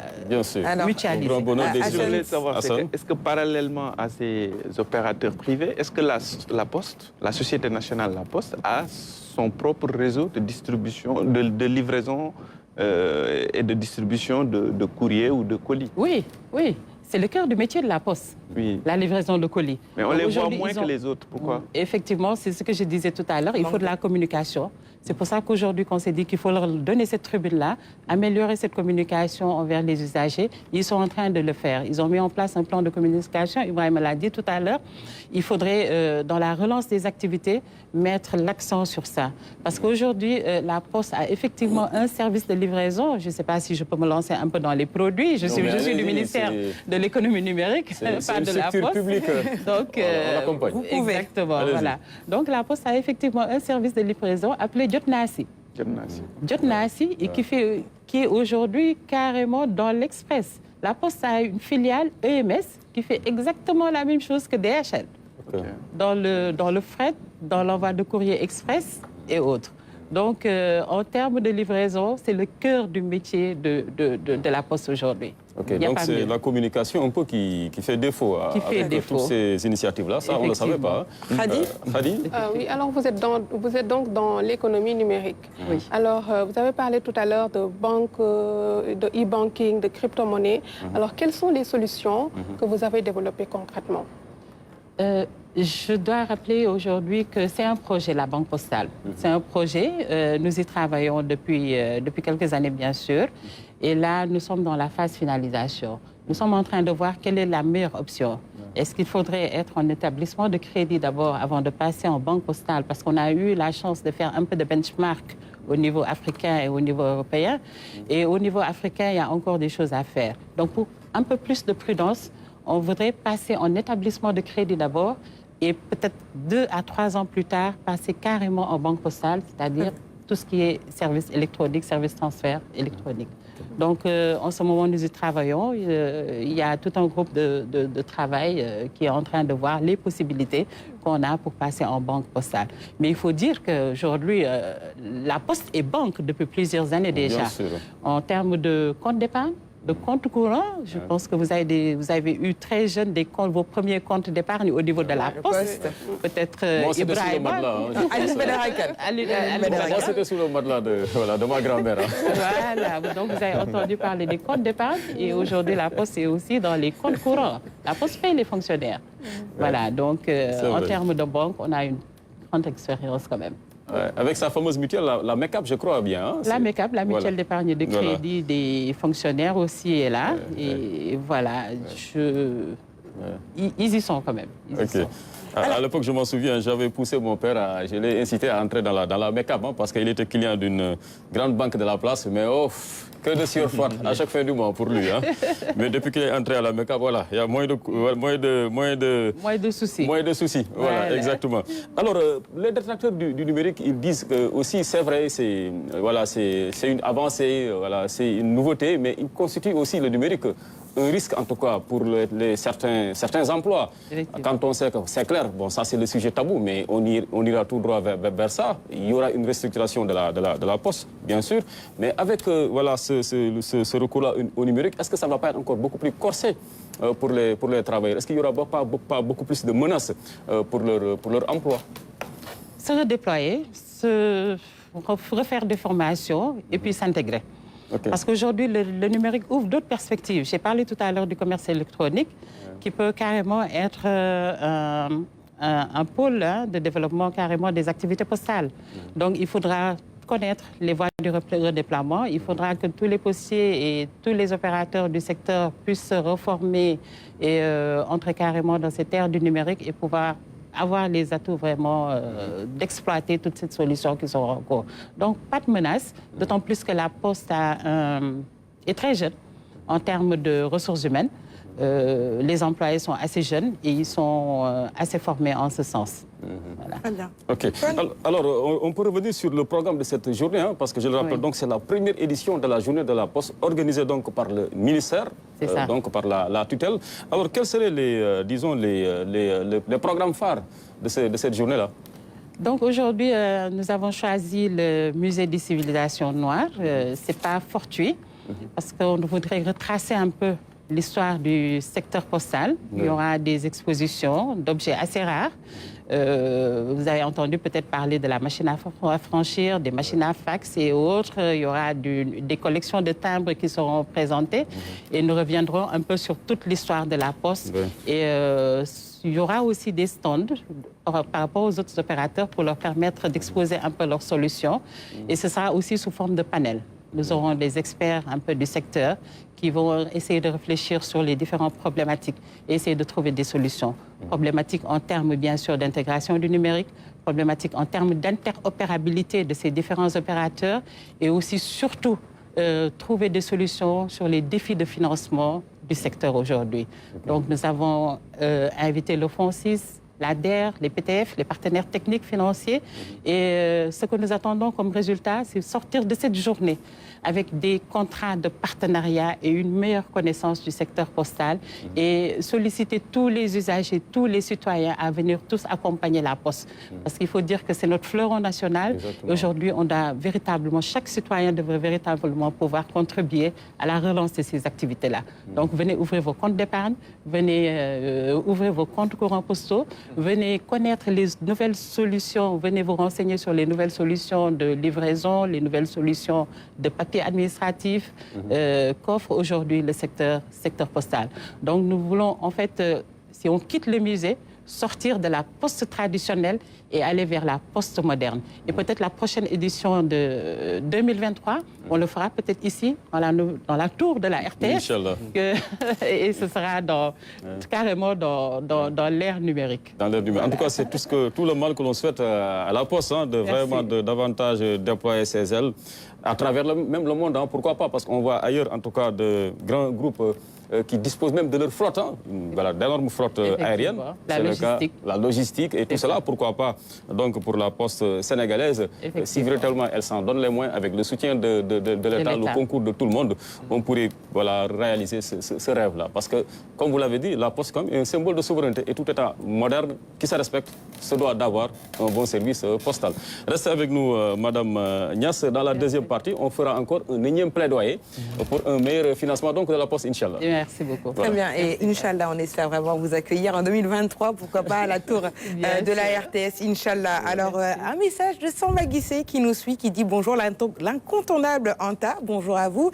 mutualiser. Je voulais savoir, est-ce que parallèlement à ces opérateurs privés, est-ce que la Poste, la Société nationale La Poste, a son propre réseau de distribution, de livraison et de distribution de courrier ou de colis? Oui, oui. C'est le cœur du métier de La Poste, la livraison de colis. Mais on les voit moins que les autres, pourquoi? Effectivement, c'est ce que je disais tout à l'heure, il faut de la communication. C'est pour ça qu'aujourd'hui, qu'on s'est dit qu'il faut leur donner cette tribune-là, améliorer cette communication envers les usagers. Ils sont en train de le faire. Ils ont mis en place un plan de communication, Ibrahima l'a dit tout à l'heure. Il faudrait, dans la relance des activités, mettre l'accent sur ça. Parce qu'aujourd'hui, La Poste a effectivement un service de livraison. Je ne sais pas si je peux me lancer un peu dans les produits. Je suis du ministère de l'économie numérique, pas de La Poste. Publique. Donc, vous pouvez. Exactement, voilà. Donc, La Poste a effectivement un service de livraison appelé Jotnasi. Jotnasi, et qui est aujourd'hui carrément dans l'Express. La Poste a une filiale EMS qui fait exactement la même chose que DHL. Dans le fret, dans l'envoi de courrier express et autres. Donc, en termes de livraison, c'est le cœur du métier de La Poste aujourd'hui. Donc, c'est la communication un peu qui fait défaut avec toutes ces initiatives-là. Ça, on ne le savait pas. Khady? Oui, alors vous êtes donc dans l'économie numérique. Oui. Alors, vous avez parlé tout à l'heure de banque, de e-banking, de crypto-monnaie. Alors, quelles sont les solutions que vous avez développées concrètement? Je dois rappeler aujourd'hui que c'est un projet, la Banque Postale. C'est un projet, nous y travaillons depuis quelques années, bien sûr. Et là, nous sommes dans la phase finalisation. Nous sommes en train de voir quelle est la meilleure option. Est-ce qu'il faudrait être en établissement de crédit d'abord avant de passer en Banque Postale? Parce qu'on a eu la chance de faire un peu de benchmark au niveau africain et au niveau européen. Et au niveau africain, il y a encore des choses à faire. Donc, pour un peu plus de prudence, on voudrait passer en établissement de crédit d'abord et peut-être 2 à 3 ans plus tard, passer carrément en banque postale, c'est-à-dire tout ce qui est service électronique, service transfert électronique. Donc, en ce moment, nous y travaillons. Il y a tout un groupe de travail qui est en train de voir les possibilités qu'on a pour passer en banque postale. Mais il faut dire qu'aujourd'hui, La Poste est banque depuis plusieurs années déjà. En termes de compte d'épargne, de compte courant, je pense que vous avez eu très jeune vos premiers comptes d'épargne au niveau de La Poste. Peut-être Ibrahima. Moi, c'était sous le matelas de ma grand-mère. Voilà, donc vous avez entendu parler des comptes d'épargne et aujourd'hui La Poste est aussi dans les comptes courants. La Poste paye les fonctionnaires. Voilà, donc en termes de banque, on a une grande expérience quand même. Avec sa fameuse mutuelle, la MECAP, je crois bien. Hein, la MECAP, la mutuelle d'épargne et de crédit des fonctionnaires aussi est là. Et voilà, ils y sont quand même. À l'époque, je m'en souviens, j'avais poussé mon père, je l'ai incité à entrer dans la MECAP, hein, parce qu'il était client d'une grande banque de la place, mais que de surfroid à chaque fin du mois pour lui. Hein. Mais depuis qu'il est entré à la MECAP, voilà, il y a moins de soucis. Moins de soucis, voilà, exactement. Alors, les détracteurs du numérique, ils disent que aussi, c'est vrai, c'est une avancée, c'est une nouveauté, mais il constitue aussi le numérique un risque, en tout cas, pour certains emplois. Quand on sait que c'est clair, bon, ça c'est le sujet tabou, mais on ira tout droit vers ça. Il y aura une restructuration de la Poste, bien sûr, mais avec ce recours-là au numérique, est-ce que ça ne va pas être encore beaucoup plus corsé pour les travailleurs? Est-ce qu'il n'y aura pas beaucoup plus de menaces pour leur emploi? Se redéployer, refaire des formations et puis s'intégrer. Parce qu'aujourd'hui, le numérique ouvre d'autres perspectives. J'ai parlé tout à l'heure du commerce électronique, qui peut carrément être un pôle de développement carrément des activités postales. Donc, il faudra connaître les voies du redéploiement. Il faudra que tous les postiers et tous les opérateurs du secteur puissent se reformer et entrer carrément dans cette ère du numérique et pouvoir avoir les atouts vraiment d'exploiter toutes ces solutions qui sont en cours. Donc, pas de menace, d'autant plus que la Poste est très jeune en termes de ressources humaines. Les employés sont assez jeunes et ils sont assez formés en ce sens. Voilà. OK. Alors, on peut revenir sur le programme de cette journée, hein, parce que je le rappelle, donc c'est la première édition de la journée de la Poste, organisée donc par le ministère, donc par la tutelle. Alors, quels seraient les, disons, les programmes phares de cette journée-là? Donc aujourd'hui, nous avons choisi le musée des civilisations noires. Ce n'est pas fortuit, parce qu'on voudrait retracer un peu l'histoire du secteur postal. Il y aura des expositions d'objets assez rares. Vous avez entendu peut-être parler de la machine à franchir, des machines à fax et autres. Il y aura des collections de timbres qui seront présentées. Et nous reviendrons un peu sur toute l'histoire de la Poste. Et il y aura aussi des stands par rapport aux autres opérateurs pour leur permettre d'exposer un peu leurs solutions. Et ce sera aussi sous forme de panel. Nous aurons des experts un peu du secteur qui vont essayer de réfléchir sur les différentes problématiques et essayer de trouver des solutions. Problématiques en termes, bien sûr, d'intégration du numérique, problématiques en termes d'interopérabilité de ces différents opérateurs et aussi, surtout, trouver des solutions sur les défis de financement du secteur aujourd'hui. Donc, nous avons invité le Fonds 6, l'ADER, les PTF, les partenaires techniques financiers. Et ce que nous attendons comme résultat, c'est sortir de cette journée avec des contrats de partenariat et une meilleure connaissance du secteur postal et solliciter tous les usagers, tous les citoyens à venir tous accompagner la Poste. Parce qu'il faut dire que c'est notre fleuron national. Aujourd'hui, on a véritablement, chaque citoyen devrait véritablement pouvoir contribuer à la relance de ces activités-là. Donc, venez ouvrir vos comptes d'épargne, venez ouvrir vos comptes courants postaux, venez connaître les nouvelles solutions, venez vous renseigner sur les nouvelles solutions de livraison, les nouvelles solutions de papier administratif qu'offre aujourd'hui le secteur postal. Donc nous voulons en fait, si on quitte le musée, sortir de la poste traditionnelle et aller vers la poste moderne. Et peut-être la prochaine édition de 2023, on le fera peut-être ici, dans la tour de la RTS. Et ce sera carrément dans l'ère numérique. Dans l'ère numérique. En tout cas, c'est tout le mal que l'on souhaite à la Poste, hein, de vraiment davantage déployer ses ailes à travers même le monde. Hein. Pourquoi pas? Parce qu'on voit ailleurs, en tout cas, de grands groupes qui disposent même de leur flotte, hein, voilà, d'énormes flottes aériennes. La logistique et tout cela, pourquoi pas donc pour la Poste sénégalaise, si véritablement elle s'en donne les moyens avec le soutien de l'État, le concours de tout le monde, on pourrait réaliser ce rêve-là. Parce que, comme vous l'avez dit, la Poste est un symbole de souveraineté et tout État moderne qui se respecte se doit d'avoir un bon service postal. Restez avec nous, Madame Niass. Dans la deuxième partie, on fera encore un énième plaidoyer pour un meilleur financement donc, de la Poste, Inch'Allah. Merci beaucoup. Très bien. Et Inch'Allah, on espère vraiment vous accueillir en 2023, pourquoi pas à la tour de la RTS, Inch'Allah. Alors, un message de Samba Guissé qui nous suit, qui dit bonjour, l'incontournable Anta, bonjour à vous.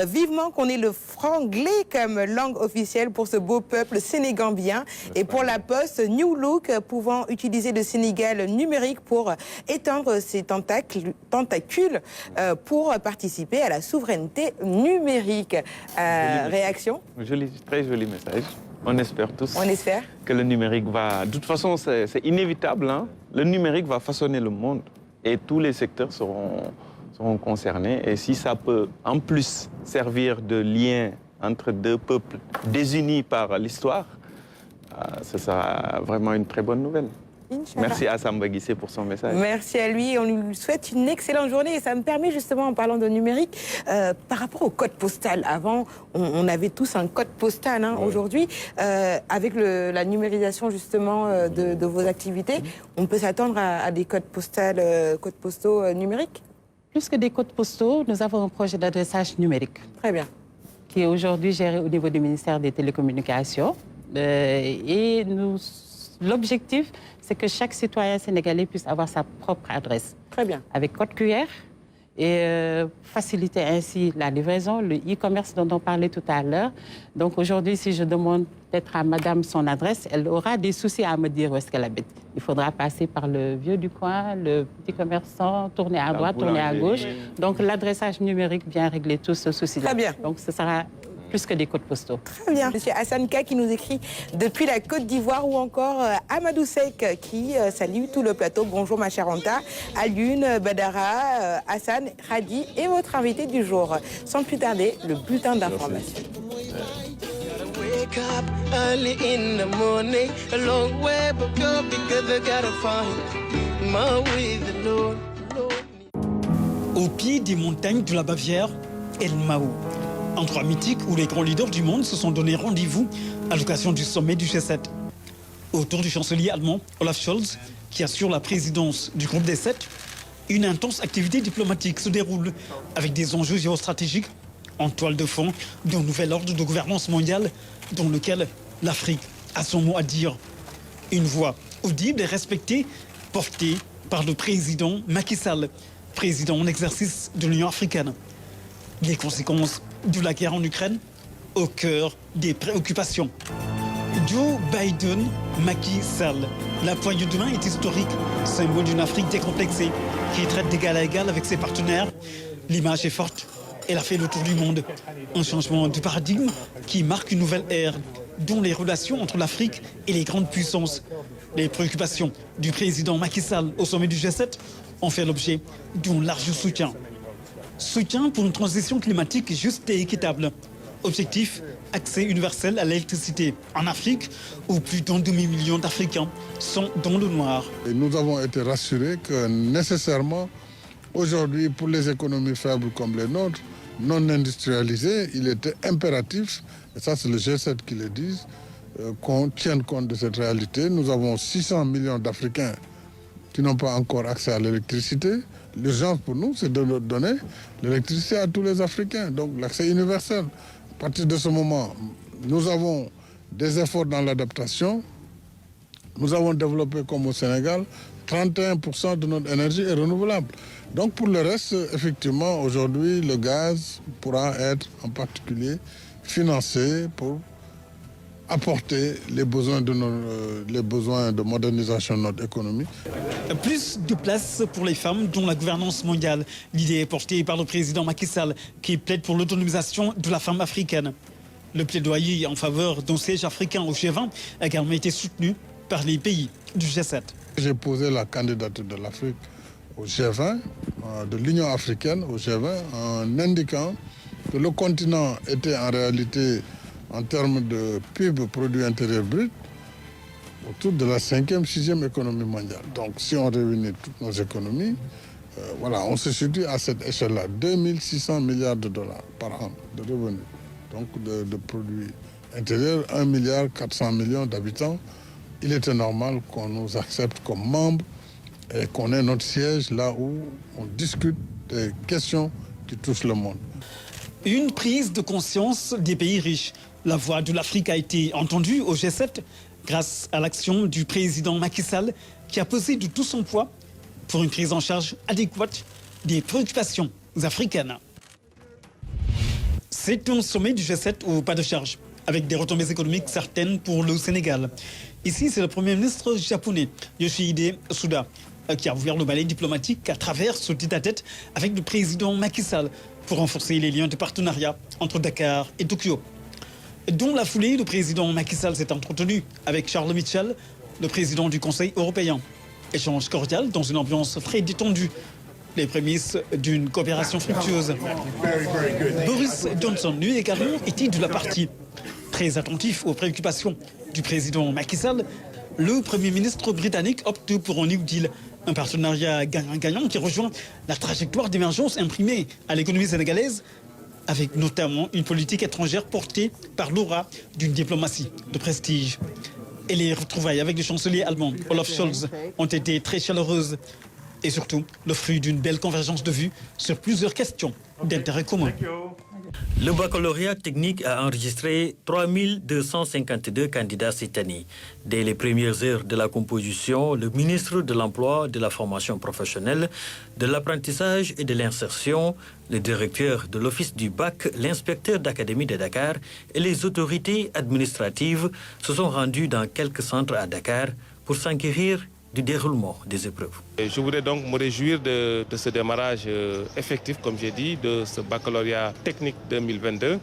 Vivement qu'on ait le franglais comme langue officielle pour ce beau peuple sénégambien et pour la Poste, New Look, pouvant utiliser le Sénégal numérique pour étendre ses tentacules pour participer à la souveraineté numérique. Réaction? Très joli message. On espère tous espère que le numérique va... De toute façon, c'est inévitable. Hein? Le numérique va façonner le monde et tous les secteurs seront concernés. Et si ça peut, en plus, servir de lien entre deux peuples désunis par l'histoire, ce sera vraiment une très bonne nouvelle. Merci à Samba Guissé pour son message. Merci à lui. On lui souhaite une excellente journée. Et ça me permet justement, en parlant de numérique, par rapport au code postal. Avant, on avait tous un code postal. Hein. Aujourd'hui, avec la numérisation justement de vos activités, on peut s'attendre à des codes postaux numériques? Plus que des codes postaux, nous avons un projet d'adressage numérique. Très bien. Qui est aujourd'hui géré au niveau du ministère des Télécommunications. Et l'objectif, c'est que chaque citoyen sénégalais puisse avoir sa propre adresse. Très bien. Avec code QR et faciliter ainsi la livraison, le e-commerce dont on parlait tout à l'heure. Donc aujourd'hui, si je demande peut-être à madame son adresse, elle aura des soucis à me dire où est-ce qu'elle habite. Il faudra passer par le vieux du coin, le petit commerçant, tourner à droite, tourner à gauche. Donc l'adressage numérique vient régler tout ce souci-là. Très bien. Donc ce sera plus que des codes postaux. Très bien. Monsieur Hassan Ka qui nous écrit depuis la Côte d'Ivoire ou encore Amadou Sek qui salue tout le plateau. Bonjour ma chère Anta, Alune, Badara, Hassan, Khadi et votre invité du jour. Sans plus tarder, le bulletin d'information. Wake up early in the morning, a long way but go because I gotta find my way the Lord. Au pied des montagnes de la Bavière, El Mao. Endroit mythique où les grands leaders du monde se sont donné rendez-vous à l'occasion du sommet du G7. Autour du chancelier allemand Olaf Scholz, qui assure la présidence du groupe des 7, une intense activité diplomatique se déroule avec des enjeux géostratégiques en toile de fond d'un nouvel ordre de gouvernance mondiale dans lequel l'Afrique a son mot à dire. Une voix audible et respectée, portée par le président Macky Sall, président en exercice de l'Union africaine. Les conséquences de la guerre en Ukraine au cœur des préoccupations. Joe Biden, Macky Sall. La poignée de main est historique, symbole d'une Afrique décomplexée qui traite d'égal à égal avec ses partenaires. L'image est forte, elle a fait le tour du monde. Un changement de paradigme qui marque une nouvelle ère, dont les relations entre l'Afrique et les grandes puissances. Les préoccupations du président Macky Sall au sommet du G7 ont fait l'objet d'un large soutien. Soutien pour une transition climatique juste et équitable. Objectif, accès universel à l'électricité en Afrique, où plus d'un demi-million d'Africains sont dans le noir. Et nous avons été rassurés que nécessairement, aujourd'hui, pour les économies faibles comme les nôtres, non industrialisées, il était impératif, et ça c'est le G7 qui le dit, qu'on tienne compte de cette réalité. Nous avons 600 millions d'Africains qui n'ont pas encore accès à l'électricité. L'urgence pour nous, c'est de donner l'électricité à tous les Africains, donc l'accès universel. À partir de ce moment, nous avons des efforts dans l'adaptation. Nous avons développé, comme au Sénégal, 31% de notre énergie est renouvelable. Donc pour le reste, effectivement, aujourd'hui, le gaz pourra être en particulier financé pour apporter les besoins de modernisation de notre économie. Plus de place pour les femmes dans la gouvernance mondiale. L'idée est portée par le président Macky Sall qui plaide pour l'autonomisation de la femme africaine. Le plaidoyer en faveur d'un siège africain au G20 a également été soutenu par les pays du G7. J'ai posé la candidature de l'Afrique au G20, de l'Union africaine au G20, en indiquant que le continent était en réalité, en termes de PIB, produit intérieur brut, autour de la 5e, 6e économie mondiale. Donc si on réunit toutes nos économies, voilà, on se situe à cette échelle-là, 2600 milliards de dollars par an de revenus, donc de produits intérieurs, 1,4 milliard d'habitants. Il était normal qu'on nous accepte comme membres et qu'on ait notre siège là où on discute des questions qui touchent le monde. Une prise de conscience des pays riches. La voix de l'Afrique a été entendue au G7 grâce à l'action du président Macky Sall qui a pesé de tout son poids pour une prise en charge adéquate des préoccupations africaines. C'est un sommet du G7 au pas de charge, avec des retombées économiques certaines pour le Sénégal. Ici, c'est le Premier ministre japonais, Yoshihide Suga, qui a ouvert le balai diplomatique à travers ce tête-à-tête avec le président Macky Sall pour renforcer les liens de partenariat entre Dakar et Tokyo. Dans la foulée, le président Macky Sall s'est entretenu avec Charles Michel, le président du Conseil européen. Échange cordial dans une ambiance très détendue. Les prémices d'une coopération fructueuse. Boris Johnson, lui également, était de la partie. Très attentif aux préoccupations du président Macky Sall, le Premier ministre britannique opte pour un New Deal, un partenariat gagnant-gagnant qui rejoint la trajectoire d'émergence imprimée à l'économie sénégalaise, avec notamment une politique étrangère portée par l'aura d'une diplomatie de prestige. Et les retrouvailles avec le chancelier allemand Olaf Scholz ont été très chaleureuses. et surtout le fruit d'une belle convergence de vues sur plusieurs questions d'intérêt commun. Le baccalauréat technique a enregistré 3252 candidats cette année. Dès les premières heures de la composition, le ministre de l'Emploi, de la formation professionnelle, de l'apprentissage et de l'insertion, le directeur de l'office du bac, l'inspecteur d'académie de Dakar et les autorités administratives se sont rendus dans quelques centres à Dakar pour s'enquérir du déroulement des épreuves. Je voudrais donc me réjouir de ce démarrage effectif, comme j'ai dit, de ce baccalauréat technique 2022,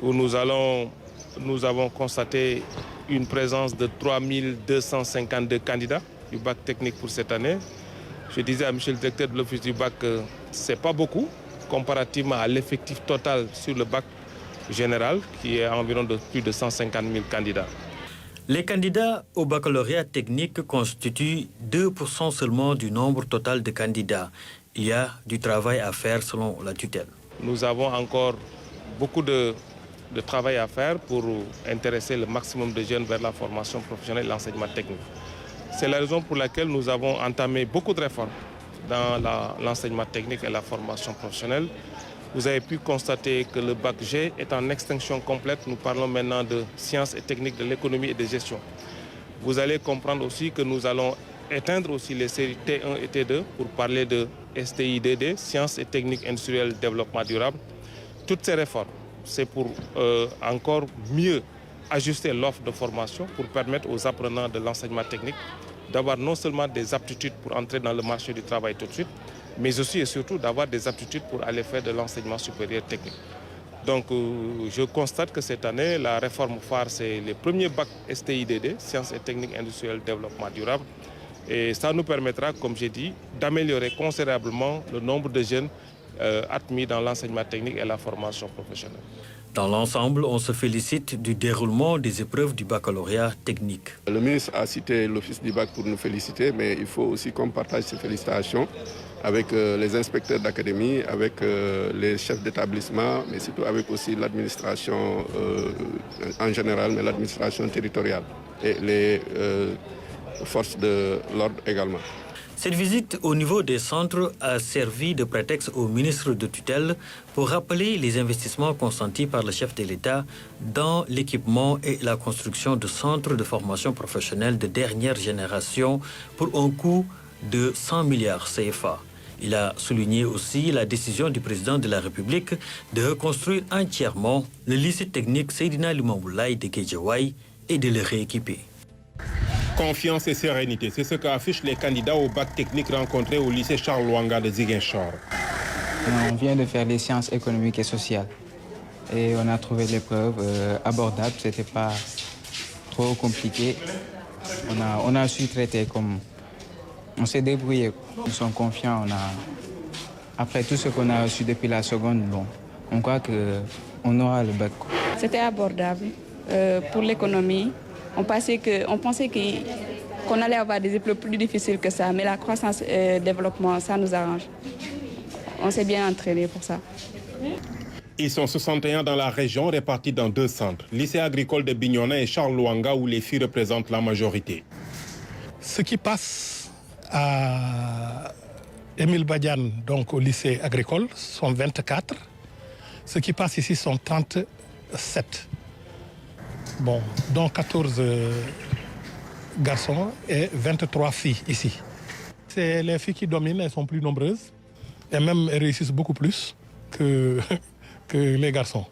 où nous avons constaté une présence de 3252 candidats du bac technique pour cette année. Je disais à M. le directeur de l'office du bac que ce n'est pas beaucoup, comparativement à l'effectif total sur le bac général, qui est environ de plus de 150 000 candidats. Les candidats au baccalauréat technique constituent 2% seulement du nombre total de candidats. Il y a du travail à faire selon la tutelle. Nous avons encore beaucoup de travail à faire pour intéresser le maximum de jeunes vers la formation professionnelle et l'enseignement technique. C'est la raison pour laquelle nous avons entamé beaucoup de réformes dans l'enseignement technique et la formation professionnelle. Vous avez pu constater que le bac G est en extinction complète. Nous parlons maintenant de sciences et techniques de l'économie et de gestion. Vous allez comprendre aussi que nous allons éteindre aussi les séries T1 et T2 pour parler de STIDD, sciences et techniques industrielles développement durable. Toutes ces réformes, c'est pour encore mieux ajuster l'offre de formation pour permettre aux apprenants de l'enseignement technique d'avoir non seulement des aptitudes pour entrer dans le marché du travail tout de suite, mais aussi et surtout d'avoir des aptitudes pour aller faire de l'enseignement supérieur technique. Donc je constate que cette année, la réforme phare, c'est les premiers bacs STIDD, Sciences et Techniques Industrielles Développement Durable. Et ça nous permettra, comme j'ai dit, d'améliorer considérablement le nombre de jeunes admis dans l'enseignement technique et la formation professionnelle. Dans l'ensemble, on se félicite du déroulement des épreuves du baccalauréat technique. Le ministre a cité l'office du bac pour nous féliciter, mais il faut aussi qu'on partage ces félicitations avec les inspecteurs d'académie, avec les chefs d'établissement, mais surtout avec aussi l'administration en général, mais l'administration territoriale et les forces de l'ordre également. Cette visite au niveau des centres a servi de prétexte au ministre de tutelle pour rappeler les investissements consentis par le chef de l'État dans l'équipement et la construction de centres de formation professionnelle de dernière génération pour un coût de 100 milliards CFA. Il a souligné aussi la décision du président de la République de reconstruire entièrement le lycée technique Seydina Limamou Laye de Guédiawaye et de le rééquiper. Confiance et sérénité, c'est ce qu'affichent les candidats au bac technique rencontrés au lycée Charles Lwanga de Ziguinchor. On vient de faire les sciences économiques et sociales et on a trouvé l'épreuve abordable, c'était pas trop compliqué. On a su traiter comme... On s'est débrouillé, nous sommes confiants. Après tout ce qu'on a reçu depuis la seconde, bon, on croit qu'on aura le bac. C'était abordable pour l'économie. On pensait qu'on allait avoir des épreuves plus difficiles que ça, mais la croissance et le développement, ça nous arrange. On s'est bien entraîné pour ça. Ils sont 61 dans la région, répartis dans 2 centres, lycée agricole de Bignona et Charles Lwanga, où les filles représentent la majorité. Ce qui passe à Émile Badiane, donc au lycée agricole, sont 24. Ce qui passe ici sont 37. Bon, dont 14 garçons et 23 filles ici. C'est les filles qui dominent, elles sont plus nombreuses et même elles réussissent beaucoup plus que les garçons.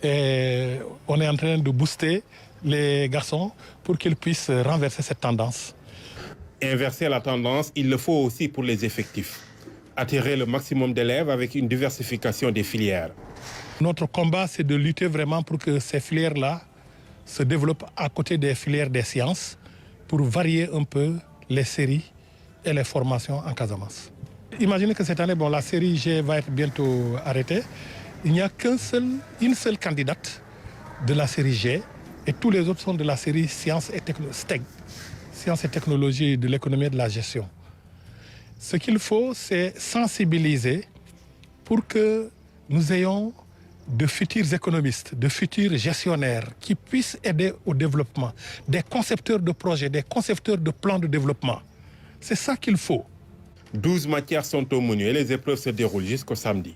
Et on est en train de booster les garçons pour qu'ils puissent renverser cette tendance. Inverser la tendance, il le faut aussi pour les effectifs. Attirer le maximum d'élèves avec une diversification des filières. Notre combat, c'est de lutter vraiment pour que ces filières-là se développent à côté des filières des sciences pour varier un peu les séries et les formations en Casamance. Imaginez que cette année, bon, la série G va être bientôt arrêtée. Il n'y a une seule candidate de la série G et tous les autres sont de la série Sciences et technologies de l'économie et de la gestion. Ce qu'il faut, c'est sensibiliser pour que nous ayons de futurs économistes, de futurs gestionnaires qui puissent aider au développement, des concepteurs de projets, des concepteurs de plans de développement. C'est ça qu'il faut. 12 matières sont au menu et les épreuves se déroulent jusqu'au samedi.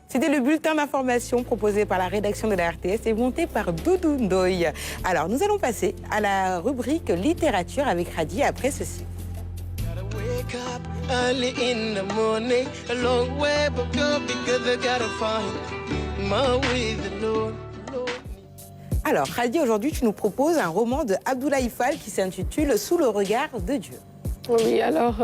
C'était le bulletin d'information proposé par la rédaction de la RTS et monté par Doudou Ndoye. Alors, nous allons passer à la rubrique littérature avec Radi après ceci. Wake up early in the morning, a long way but go because I gotta find my way the Lord. Alors, Radi, aujourd'hui, tu nous proposes un roman de Abdoulaye Fall qui s'intitule Sous le regard de Dieu. Oui, alors,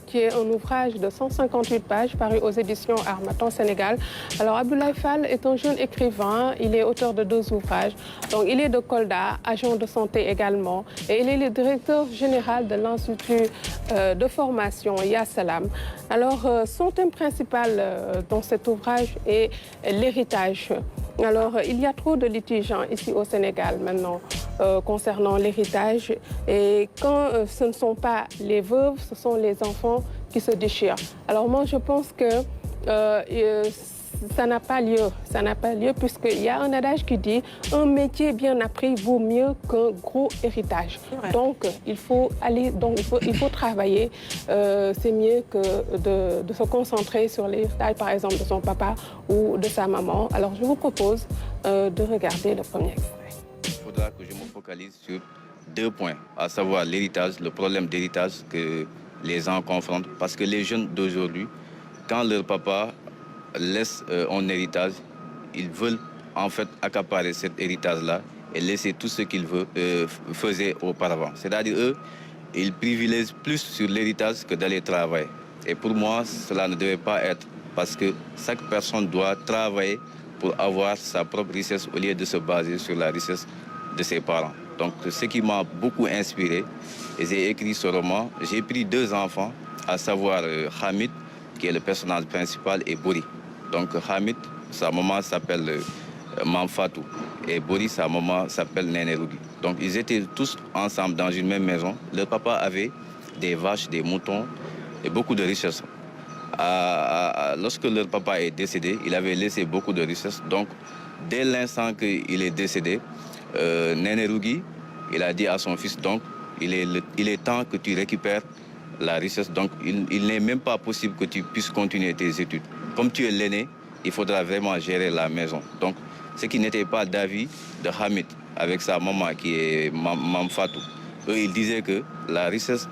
qui est un ouvrage de 158 pages paru aux éditions Harmattan Sénégal. Alors, Abdoulaye Fall est un jeune écrivain, il est auteur de 2 ouvrages. Donc, il est de Kolda, agent de santé également, et il est le directeur général de l'Institut de formation Yassalam. Alors, son thème principal dans cet ouvrage est l'héritage. Alors, il y a trop de litiges ici au Sénégal maintenant concernant l'héritage. Et quand ce ne sont pas les veuves, ce sont les enfants qui se déchirent. Alors moi, je pense que ça n'a pas lieu. Ça n'a pas lieu puisqu'il y a un adage qui dit « un métier bien appris vaut mieux qu'un gros héritage ». Donc, il faut travailler. C'est mieux que de se concentrer sur l'héritage, par exemple, de son papa ou de sa maman. Alors, je vous propose de regarder le premier extrait. Il faudra que je me focalise sur 2 points, à savoir l'héritage, le problème d'héritage que les gens confrontent. Parce que les jeunes d'aujourd'hui, quand leur papa laisse un héritage, ils veulent en fait accaparer cet héritage-là et laisser tout ce qu'ils faisaient auparavant. C'est-à-dire, eux, ils privilégient plus sur l'héritage que d'aller travailler. Et pour moi, cela ne devait pas être, parce que chaque personne doit travailler pour avoir sa propre richesse au lieu de se baser sur la richesse de ses parents. Donc, ce qui m'a beaucoup inspiré, et j'ai écrit ce roman, j'ai pris 2 enfants, à savoir Hamid, qui est le personnage principal, et Bori. Donc Hamid, sa maman s'appelle Mamfatou, et Bori, sa maman s'appelle Nénérougi. Donc ils étaient tous ensemble dans une même maison. Leur papa avait des vaches, des moutons et beaucoup de richesses. Lorsque leur papa est décédé, il avait laissé beaucoup de richesses. Donc dès l'instant qu'il est décédé, Nénérougi, il a dit à son fils, donc il est temps que tu récupères la richesse. Donc il n'est même pas possible que tu puisses continuer tes études. Comme tu es l'aîné, il faudra vraiment gérer la maison. Donc, ce qui n'était pas d'avis de Hamid avec sa maman qui est Mamfatou. Eux, ils disaient que la richesse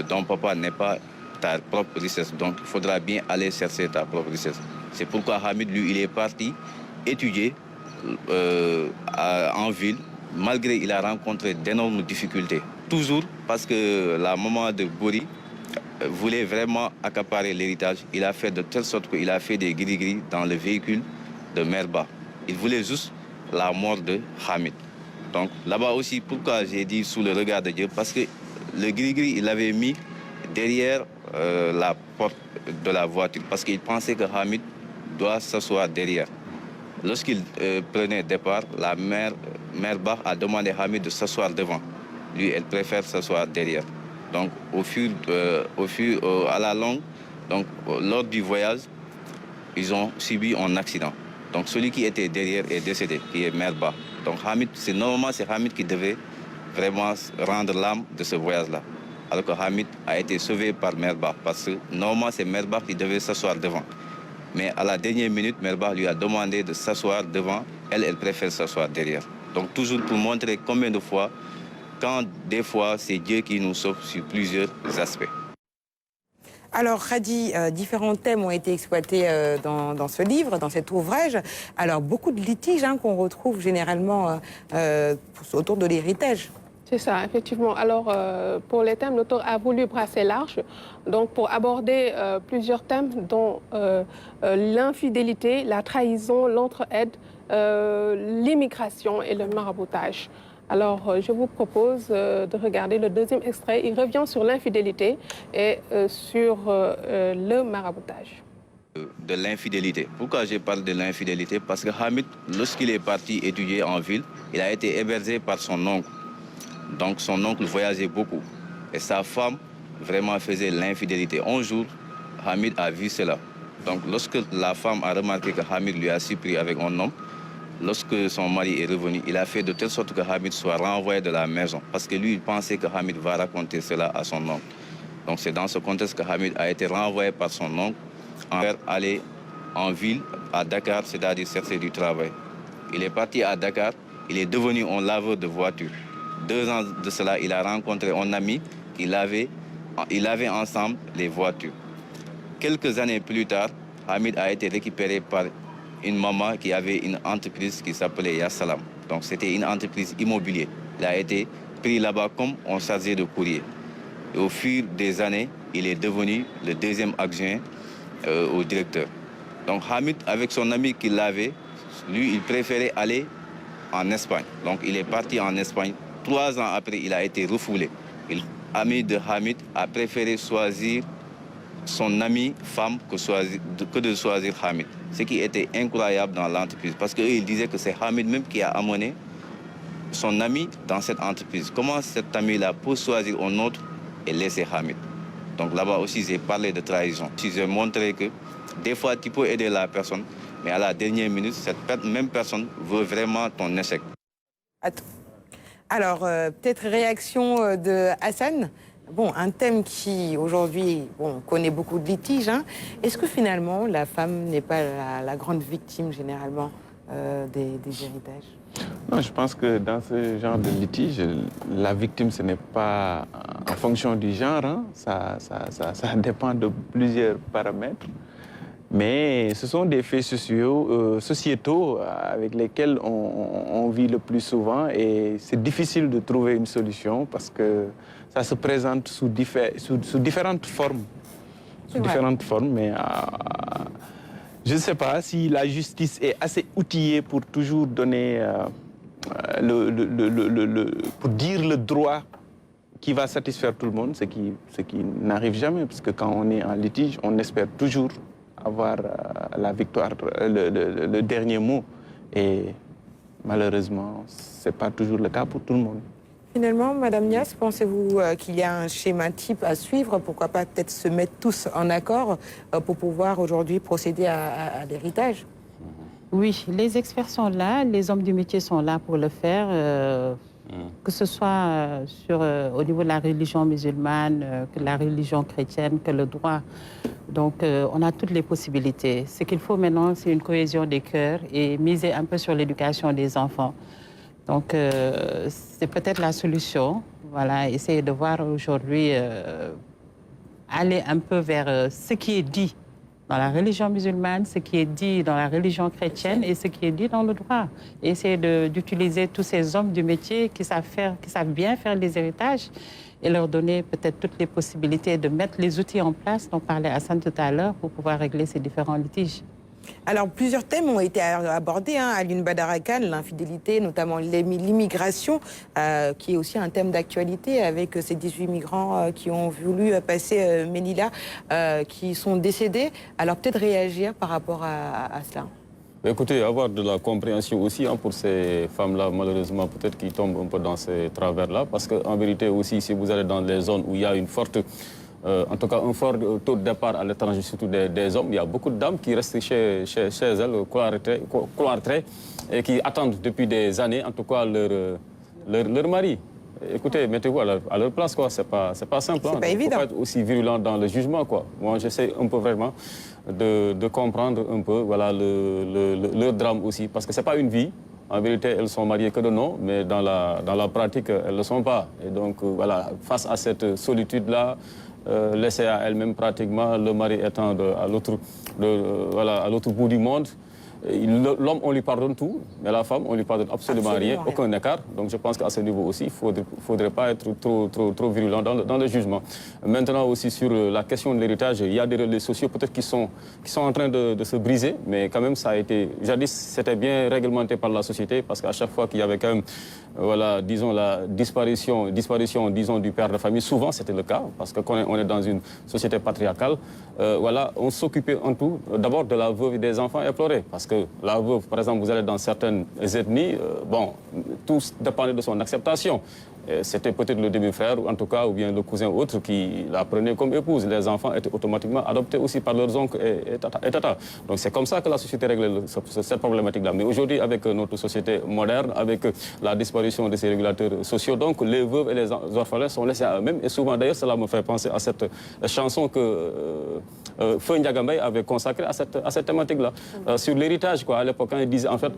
d'un papa n'est pas ta propre richesse. Donc, il faudra bien aller chercher ta propre richesse. C'est pourquoi Hamid, lui, il est parti étudier en ville, malgré qu'il a rencontré d'énormes difficultés. Toujours parce que la maman de Bori voulait vraiment accaparer l'héritage. Il a fait de telle sorte qu'il a fait des gris-gris dans le véhicule de Merba. Il voulait juste la mort de Hamid. Donc là-bas aussi, pourquoi j'ai dit sous le regard de Dieu? Parce que le gris-gris, il l'avait mis derrière la porte de la voiture. Parce qu'il pensait que Hamid doit s'asseoir derrière. Lorsqu'il prenait départ, la mère Merba a demandé à Hamid de s'asseoir devant. Lui, elle préfère s'asseoir derrière. Donc, à la longue, donc, lors du voyage, ils ont subi un accident. Donc, celui qui était derrière est décédé, qui est Merba. Donc, normalement, c'est Hamid qui devait vraiment rendre l'âme de ce voyage-là. Alors que Hamid a été sauvé par Merba, parce que normalement, c'est Merba qui devait s'asseoir devant. Mais à la dernière minute, Merba lui a demandé de s'asseoir devant. Elle préfère s'asseoir derrière. Donc, toujours pour montrer combien de fois, quand des fois, c'est Dieu qui nous sauve sur plusieurs aspects. Alors, Radi, différents thèmes ont été exploités dans ce livre, dans cet ouvrage. Alors, beaucoup de litiges qu'on retrouve généralement autour de l'héritage. C'est ça, effectivement. Alors, pour les thèmes, l'auteur a voulu brasser large, donc pour aborder plusieurs thèmes, dont l'infidélité, la trahison, l'entraide, l'immigration et le maraboutage. Alors, je vous propose de regarder le deuxième extrait. Il revient sur l'infidélité et sur le maraboutage. De l'infidélité. Pourquoi je parle de l'infidélité? Parce que Hamid, lorsqu'il est parti étudier en ville, il a été hébergé par son oncle. Donc son oncle voyageait beaucoup. Et sa femme vraiment faisait l'infidélité. Un jour, Hamid a vu cela. Donc lorsque la femme a remarqué que Hamid lui a surpris avec un homme, lorsque son mari est revenu, il a fait de telle sorte que Hamid soit renvoyé de la maison. Parce que lui, il pensait que Hamid va raconter cela à son oncle. Donc c'est dans ce contexte que Hamid a été renvoyé par son oncle pour aller en ville, à Dakar, c'est-à-dire chercher du travail. Il est parti à Dakar, il est devenu un laveur de voitures. 2 ans de cela, il a rencontré un ami il avait ensemble les voitures. Quelques années plus tard, Hamid a été récupéré par une maman qui avait une entreprise qui s'appelait Yassalam. Donc c'était une entreprise immobilière. Il a été pris là-bas comme un chargé de courrier. Et au fil des années, il est devenu le 2e adjoint au directeur. Donc Hamid, avec son ami qu'il avait, lui, il préférait aller en Espagne. Donc il est parti en Espagne. 3 ans après, il a été refoulé. L'ami de Hamid a préféré choisir son ami femme que de choisir Hamid. Ce qui était incroyable dans l'entreprise. Parce qu'il disait que c'est Hamid même qui a amené son ami dans cette entreprise. Comment cet ami-là peut choisir un autre et laisser Hamid? Donc là-bas aussi, j'ai parlé de trahison. J'ai montré que des fois, tu peux aider la personne, mais à la dernière minute, cette même personne veut vraiment ton échec. Alors, peut-être réaction de Hassan. Bon, un thème qui, aujourd'hui, connaît beaucoup de litiges. Hein. Est-ce que finalement, la femme n'est pas la grande victime, généralement, des héritages? Non, je pense que dans ce genre de litige, la victime, ce n'est pas en fonction du genre. Hein. Ça dépend de plusieurs paramètres. Mais ce sont des faits sociétaux avec lesquels on vit le plus souvent et c'est difficile de trouver une solution parce que ça se présente sous différentes formes. Mais je ne sais pas si la justice est assez outillée pour toujours donner, pour dire le droit qui va satisfaire tout le monde, ce qui n'arrive jamais, parce que quand on est en litige, on espère toujours avoir la victoire, le dernier mot. Et malheureusement, ce n'est pas toujours le cas pour tout le monde. Finalement, Madame Niasse, pensez-vous qu'il y a un schéma type à suivre? Pourquoi pas peut-être se mettre tous en accord pour pouvoir aujourd'hui procéder à l'héritage? Oui, les experts sont là, les hommes du métier sont là pour le faire. Que ce soit au niveau de la religion musulmane, que la religion chrétienne, que le droit. Donc, on a toutes les possibilités. Ce qu'il faut maintenant, c'est une cohésion des cœurs et miser un peu sur l'éducation des enfants. Donc, c'est peut-être la solution. Voilà, essayer de voir aujourd'hui, aller un peu vers ce qui est dit dans la religion musulmane, ce qui est dit dans la religion chrétienne et ce qui est dit dans le droit. Et essayer d'utiliser tous ces hommes du métier qui savent bien faire les héritages et leur donner peut-être toutes les possibilités de mettre les outils en place dont parlait Hassan tout à l'heure pour pouvoir régler ces différents litiges. Alors, plusieurs thèmes ont été abordés. Hein. Aline Badara Khan, l'infidélité, notamment l'immigration, qui est aussi un thème d'actualité avec ces 18 migrants qui ont voulu passer Melilla, qui sont décédés. Alors, peut-être réagir par rapport à cela. Écoutez, avoir de la compréhension aussi pour ces femmes-là, malheureusement, peut-être qui tombent un peu dans ces travers-là. Parce qu'en vérité aussi, si vous allez dans les zones où il y a une forte... en tout cas, un fort taux de départ à l'étranger, surtout des hommes. Il y a beaucoup de dames qui restent chez elles, cloîtrées, et qui attendent depuis des années, en tout cas, leur mari. Écoutez, mettez-vous à leur place, quoi. C'est pas simple. C'est pas évident. Il ne faut pas être aussi virulent dans le jugement, quoi. Moi, j'essaie un peu vraiment de comprendre un peu, voilà, leur drame aussi, parce que c'est pas une vie. En vérité, elles sont mariées que de nom, mais dans la pratique, elles ne le sont pas. Et donc, voilà, face à cette solitude-là, laissée à elle-même pratiquement, le mari étant à l'autre bout du monde, L'homme, on lui pardonne tout, mais la femme, on lui pardonne absolument rien, aucun écart. Donc je pense qu'à ce niveau aussi, il ne faudrait pas être trop virulent dans le jugement. Maintenant aussi sur la question de l'héritage, il y a des relais sociaux peut-être qui sont en train de se briser, mais quand même ça a été, jadis c'était bien réglementé par la société, parce qu'à chaque fois qu'il y avait quand même, voilà, disons la disparition, disons du père de famille, souvent c'était le cas, parce qu'on est dans une société patriarcale, voilà, on s'occupait en tout d'abord de la veuve et des enfants éplorés, parce que la veuve, par exemple, vous allez dans certaines ethnies, bon, tout dépendait de son acceptation. C'était peut-être le demi-frère, en tout cas, ou bien le cousin autre qui la prenait comme épouse. Les enfants étaient automatiquement adoptés aussi par leurs oncles et tata. Donc c'est comme ça que la société réglait cette problématique-là. Mais aujourd'hui, avec notre société moderne, avec la disparition de ces régulateurs sociaux, donc les veuves et les orphelins sont laissés à eux-mêmes. Et souvent, d'ailleurs, cela me fait penser à cette chanson que Feu Ndiaga avait consacrée à cette thématique-là. Sur l'héritage, quoi. À l'époque, quand ils disaient, en fait,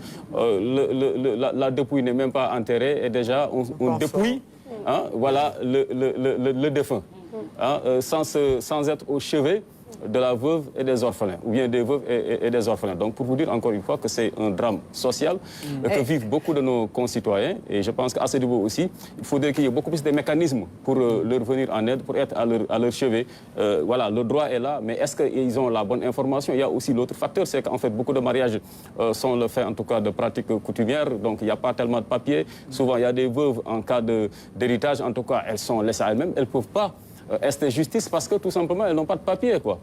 la dépouille n'est même pas enterrée et déjà, on dépouille. Hein, voilà le défunt, hein, sans être au chevet de la veuve et des orphelins, ou bien des veuves et des orphelins. Donc pour vous dire encore une fois que c'est un drame social que vivent beaucoup de nos concitoyens, et je pense qu'à ce niveau aussi, il faudrait qu'il y ait beaucoup plus de mécanismes pour leur venir en aide, pour être à leur chevet. Voilà, le droit est là, mais est-ce qu'ils ont la bonne information? Il y a aussi l'autre facteur, c'est qu'en fait beaucoup de mariages sont le fait en tout cas de pratiques coutumières, donc il n'y a pas tellement de papiers. Souvent il y a des veuves en cas d'héritage, en tout cas elles sont laissées à elles-mêmes, elles ne peuvent pas est justice parce que tout simplement elles n'ont pas de papier, quoi.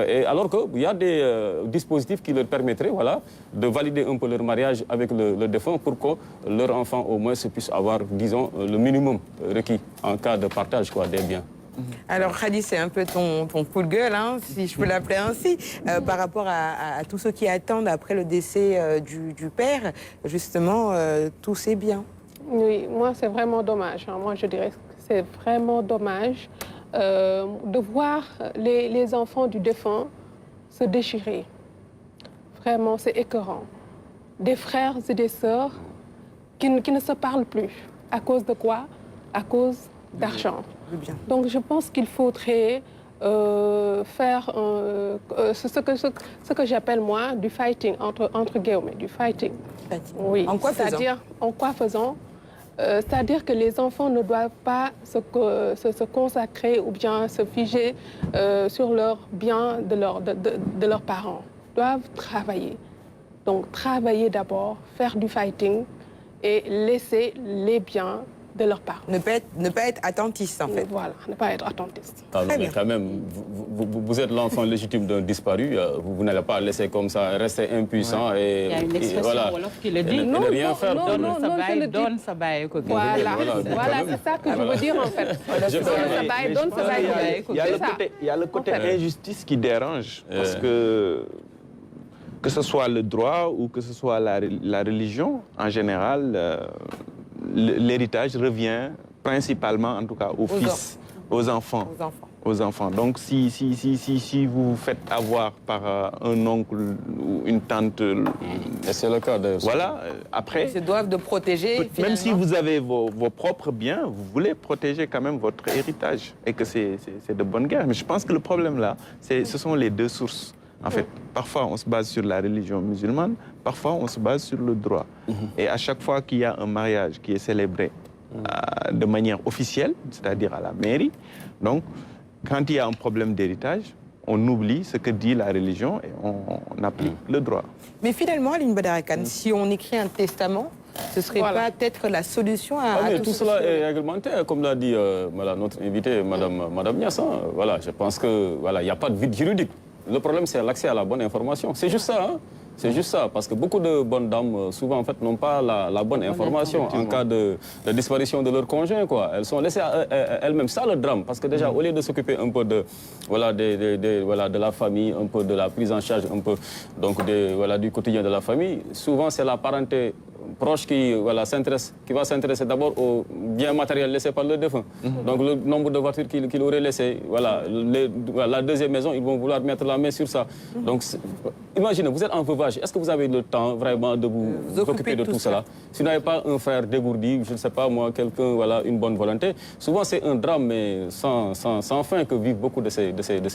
Et alors qu'il y a des dispositifs qui leur permettraient, voilà, de valider un peu leur mariage avec le défunt pour que leur enfant au moins puisse avoir, disons, le minimum requis en cas de partage, quoi, des biens. Alors Khady, c'est un peu ton coup de gueule, hein, si je peux l'appeler ainsi, par rapport à tous ceux qui attendent après le décès du père, justement, tous ces biens. Oui, moi c'est vraiment dommage. Hein. Moi je dirais que c'est vraiment dommage de voir les enfants du défunt se déchirer. Vraiment, c'est écœurant. Des frères et des sœurs qui ne se parlent plus. À cause de quoi? À cause d'argent. Donc je pense qu'il faudrait faire ce que j'appelle moi du fighting, entre guillemets, du fighting. Oui. En quoi faisant? C'est-à-dire, en quoi faisant? C'est-à-dire que les enfants ne doivent pas se consacrer ou bien se figer sur leurs biens de leurs parents. Ils doivent travailler. Donc travailler d'abord, faire du fighting et laisser les biens de leurs parents. Ne pas être attentiste, en fait. Voilà, ne pas être attentiste. Mais quand même, vous êtes l'enfant légitime d'un disparu, vous n'allez pas laisser comme ça, rester impuissant et... Il y a une expression voilà, wolof qui le dit. Ne rien faire. Donne sa baille. Voilà, c'est ça que je veux dire, en fait. Donne sa baille. Il y a le côté injustice qui dérange, parce que ce soit le droit ou que ce soit la religion, en général, l'héritage revient principalement, en tout cas, aux fils, aux enfants. Donc, si vous vous faites avoir par un oncle ou une tante... Et c'est le cas de... Voilà, après... Ils se doivent de protéger, même si vous avez vos propres biens, vous voulez protéger quand même votre héritage. Et que c'est de bonne guerre. Mais je pense que le problème là, ce sont les deux sources. En fait, parfois on se base sur la religion musulmane, parfois on se base sur le droit. Et à chaque fois qu'il y a un mariage qui est célébré de manière officielle, c'est-à-dire à la mairie, donc quand il y a un problème d'héritage, on oublie ce que dit la religion et on applique le droit. Mais finalement, Aline Badara Kane, si on écrit un testament, ce serait pas peut-être la solution à tout cela est réglementé, comme l'a dit notre invitée, Madame Niass. Voilà, je pense que voilà, il n'y a pas de vide juridique. Le problème, c'est l'accès à la bonne information. C'est juste ça, hein? C'est juste ça, parce que beaucoup de bonnes dames, souvent, en fait, n'ont pas la bonne information en cas de disparition de leur conjoint, quoi. Elles sont laissées à elles-mêmes. Ça, le drame, parce que déjà, au lieu de s'occuper un peu de la famille, un peu de la prise en charge, un peu donc du quotidien de la famille, souvent, c'est la parenté proche qui va s'intéresser d'abord aux biens matériels laissés par le défunt. Donc le nombre de voitures qu'il aurait laissées, la deuxième maison, ils vont vouloir mettre la main sur ça. Donc imaginez, vous êtes en veuvage, est-ce que vous avez le temps vraiment de vous occuper de tout cela? Si vous n'avez pas un frère dégourdi, je ne sais pas moi, quelqu'un, voilà, une bonne volonté, souvent c'est un drame, mais sans fin que vivent beaucoup de ces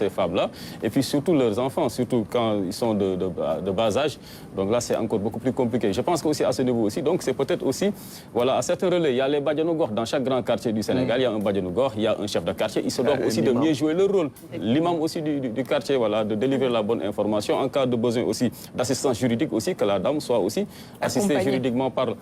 femmes-là. Et puis surtout leurs enfants, surtout quand ils sont de bas âge. Donc là, c'est encore beaucoup plus compliqué. Je pense qu'aussi à ce niveau aussi, donc c'est peut-être aussi, voilà, à certains relais, il y a les Badianougor dans chaque grand quartier du Sénégal, il y a un Badianougor, il y a un chef de quartier, ils se doivent aussi de mieux jouer leur rôle. L'imam aussi du quartier, voilà, de délivrer la bonne information en cas de besoin aussi d'assistance juridique aussi, que la dame soit aussi assistée juridiquement parlant.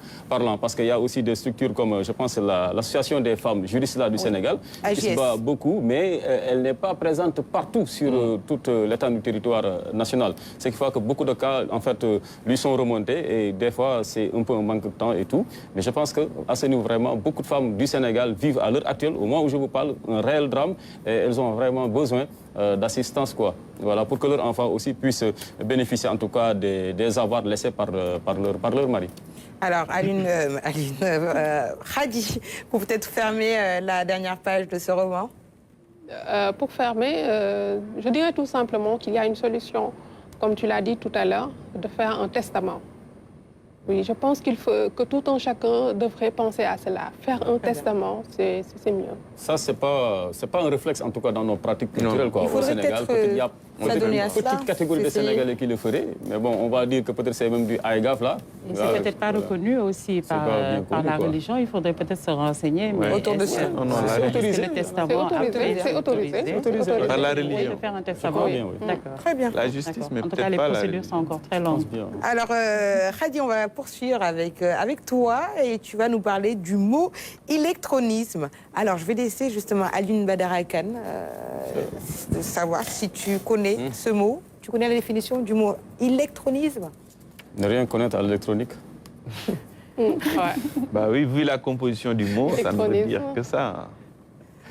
Parce qu'il y a aussi des structures comme, je pense, l'association des femmes juristes là du Sénégal, qui se bat beaucoup, mais elle n'est pas présente partout sur toute l'étendue du territoire national. C'est qu'il faut que beaucoup de cas, en fait, lui sont remontés et des fois, c'est un peu un manque de temps et tout. Mais je pense qu'à ce niveau, vraiment, beaucoup de femmes du Sénégal vivent à l'heure actuelle, au moment où je vous parle, un réel drame et elles ont vraiment besoin d'assistance, quoi. Voilà, pour que leurs enfants aussi puissent bénéficier, en tout cas, des avoirs laissés par leur mari. Alors, Aline Khadi, pour peut-être fermer la dernière page de ce roman. Pour fermer, je dirais tout simplement qu'il y a une solution, comme tu l'as dit tout à l'heure, de faire un testament. Oui, je pense qu'il faut que tout un chacun devrait penser à cela. Faire un testament, c'est mieux. Ça, c'est pas un réflexe, en tout cas, dans nos pratiques culturelles, quoi. Au Sénégal, peut-être il y a une petite catégorie de Sénégalais qui le feraient. Mais bon, on va dire que peut-être c'est même du AEGAF, là. C'est peut-être pas reconnu aussi par la religion. Il faudrait peut-être se renseigner. Mais autour de ça. C'est autorisé. Le testament, c'est autorisé. Par la religion. De faire un testament. D'accord. Très bien. La justice, mais en tout cas, les procédures sont encore très longues. Alors, Khadi, on va poursuivre avec toi et tu vas nous parler du mot électronisme. Alors, je vais laisser justement Aline Badara Kane savoir si tu connais ce mot. Tu connais la définition du mot électronisme? Ne rien connaître à l'électronique. Bah oui, vu la composition du mot, ça ne veut dire que ça.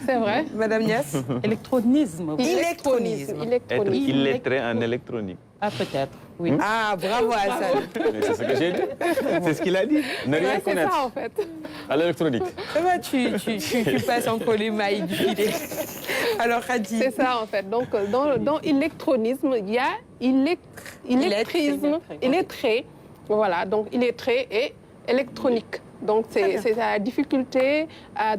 C'est vrai. Madame Niasse? Électronisme. Électronisme. Être illettré en électronique. Ah, peut-être, oui. Ah, bravo Hassan. C'est ce que j'ai dit. C'est ce qu'il a dit. Ne rien connaître. C'est ça, en fait. À l'électronique. Ça va, tu passes entre les mailles du filet. Alors, Khadi. C'est ça, en fait. Donc, dans électronisme, il y a électrisme, illettré. Voilà, donc illettré et électronique. Donc, c'est la difficulté à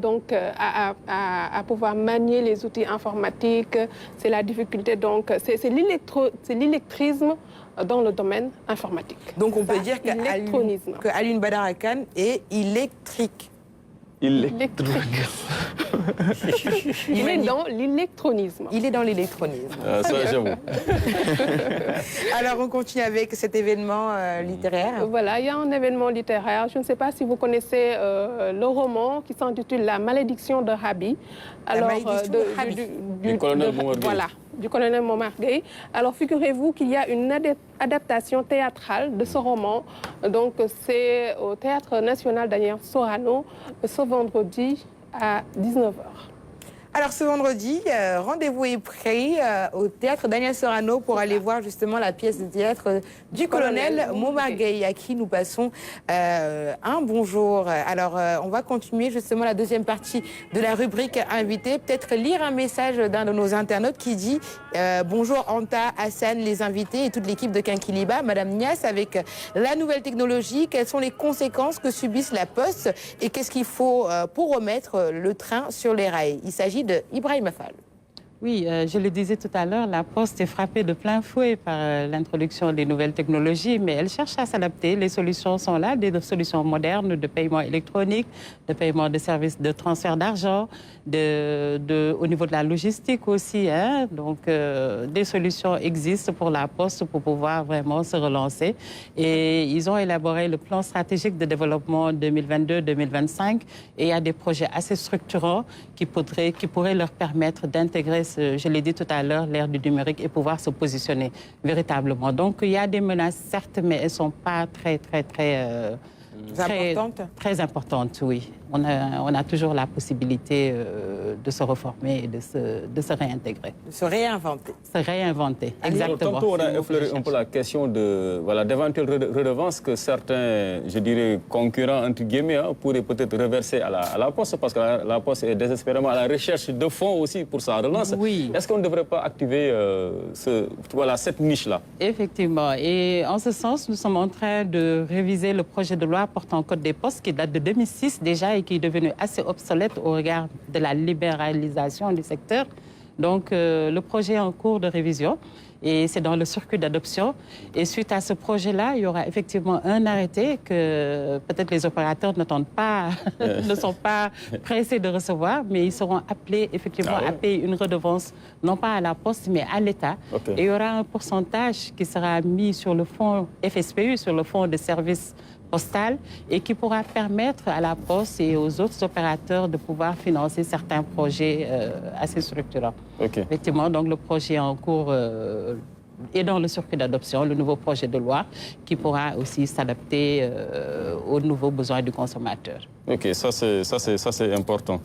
pouvoir manier les outils informatiques. C'est la difficulté, donc, c'est l'électrisme dans le domaine informatique. Donc, on peut dire qu'Aline Badara Kane est électrique. Électrique. Il est dans l'électronisme. Il est dans l'électronisme. Ça, j'avoue. Alors, on continue avec cet événement littéraire. Voilà, il y a un événement littéraire. Je ne sais pas si vous connaissez le roman qui s'intitule La malédiction de Rabi. Alors, du colonel Momar Gueye. Voilà, du colonel Momar Gueye. Alors, figurez-vous qu'il y a une adaptation théâtrale de ce roman. Donc, c'est au Théâtre National Daniel Sorano ce vendredi à 19h. Alors ce vendredi, rendez-vous est pris au théâtre Daniel Sorano pour aller voir justement la pièce de théâtre du colonel Momar Gueye, à qui nous passons un bonjour. Alors on va continuer justement la deuxième partie de la rubrique invité. Peut-être lire un message d'un de nos internautes qui dit bonjour Anta, Hassan, les invités et toute l'équipe de Kinkeliba. Madame Niasse, avec la nouvelle technologie, quelles sont les conséquences que subissent la Poste et qu'est-ce qu'il faut pour remettre le train sur les rails? Il s'agit de Ibrahim Afal. Oui, je le disais tout à l'heure, la Poste est frappée de plein fouet par l'introduction des nouvelles technologies, mais elle cherche à s'adapter. Les solutions sont là, des solutions modernes de paiement électronique, de paiement de services de transfert d'argent, au niveau de la logistique aussi. Hein. Donc, des solutions existent pour la Poste pour pouvoir vraiment se relancer. Et ils ont élaboré le plan stratégique de développement 2022-2025 et il y a des projets assez structurants qui pourraient leur permettre d'intégrer, je l'ai dit tout à l'heure, l'ère du numérique et pouvoir se positionner véritablement. Donc, il y a des menaces, certes, mais elles ne sont pas très importantes, oui. On a toujours la possibilité se reformer et de se réintégrer. De se réinventer. Se réinventer, exactement. Tantôt, on a effleuré un peu la question d'éventuelles redevances que certains, je dirais, concurrents, entre guillemets, pourraient peut-être reverser à la Poste, parce que la Poste est désespérément à la recherche de fonds aussi pour sa relance. Oui. Est-ce qu'on ne devrait pas activer cette niche-là? Effectivement. Et en ce sens, nous sommes en train de réviser le projet de loi portant Code des Postes qui date de 2006 déjà et qui est devenu assez obsolète au regard de la libéralisation du secteur. Donc, le projet est en cours de révision et c'est dans le circuit d'adoption. Et suite à ce projet-là, il y aura effectivement un arrêté que peut-être les opérateurs ne sont pas pressés de recevoir, mais ils seront appelés effectivement à payer une redevance, non pas à la Poste, mais à l'État. Okay. Et il y aura un pourcentage qui sera mis sur le fonds FSPU, sur le fonds de services postal, et qui pourra permettre à la Poste et aux autres opérateurs de pouvoir financer certains projets assez structurants. Okay. Effectivement, donc le projet en cours est dans le circuit d'adoption, le nouveau projet de loi qui pourra aussi s'adapter aux nouveaux besoins du consommateur. Ok, ça c'est important.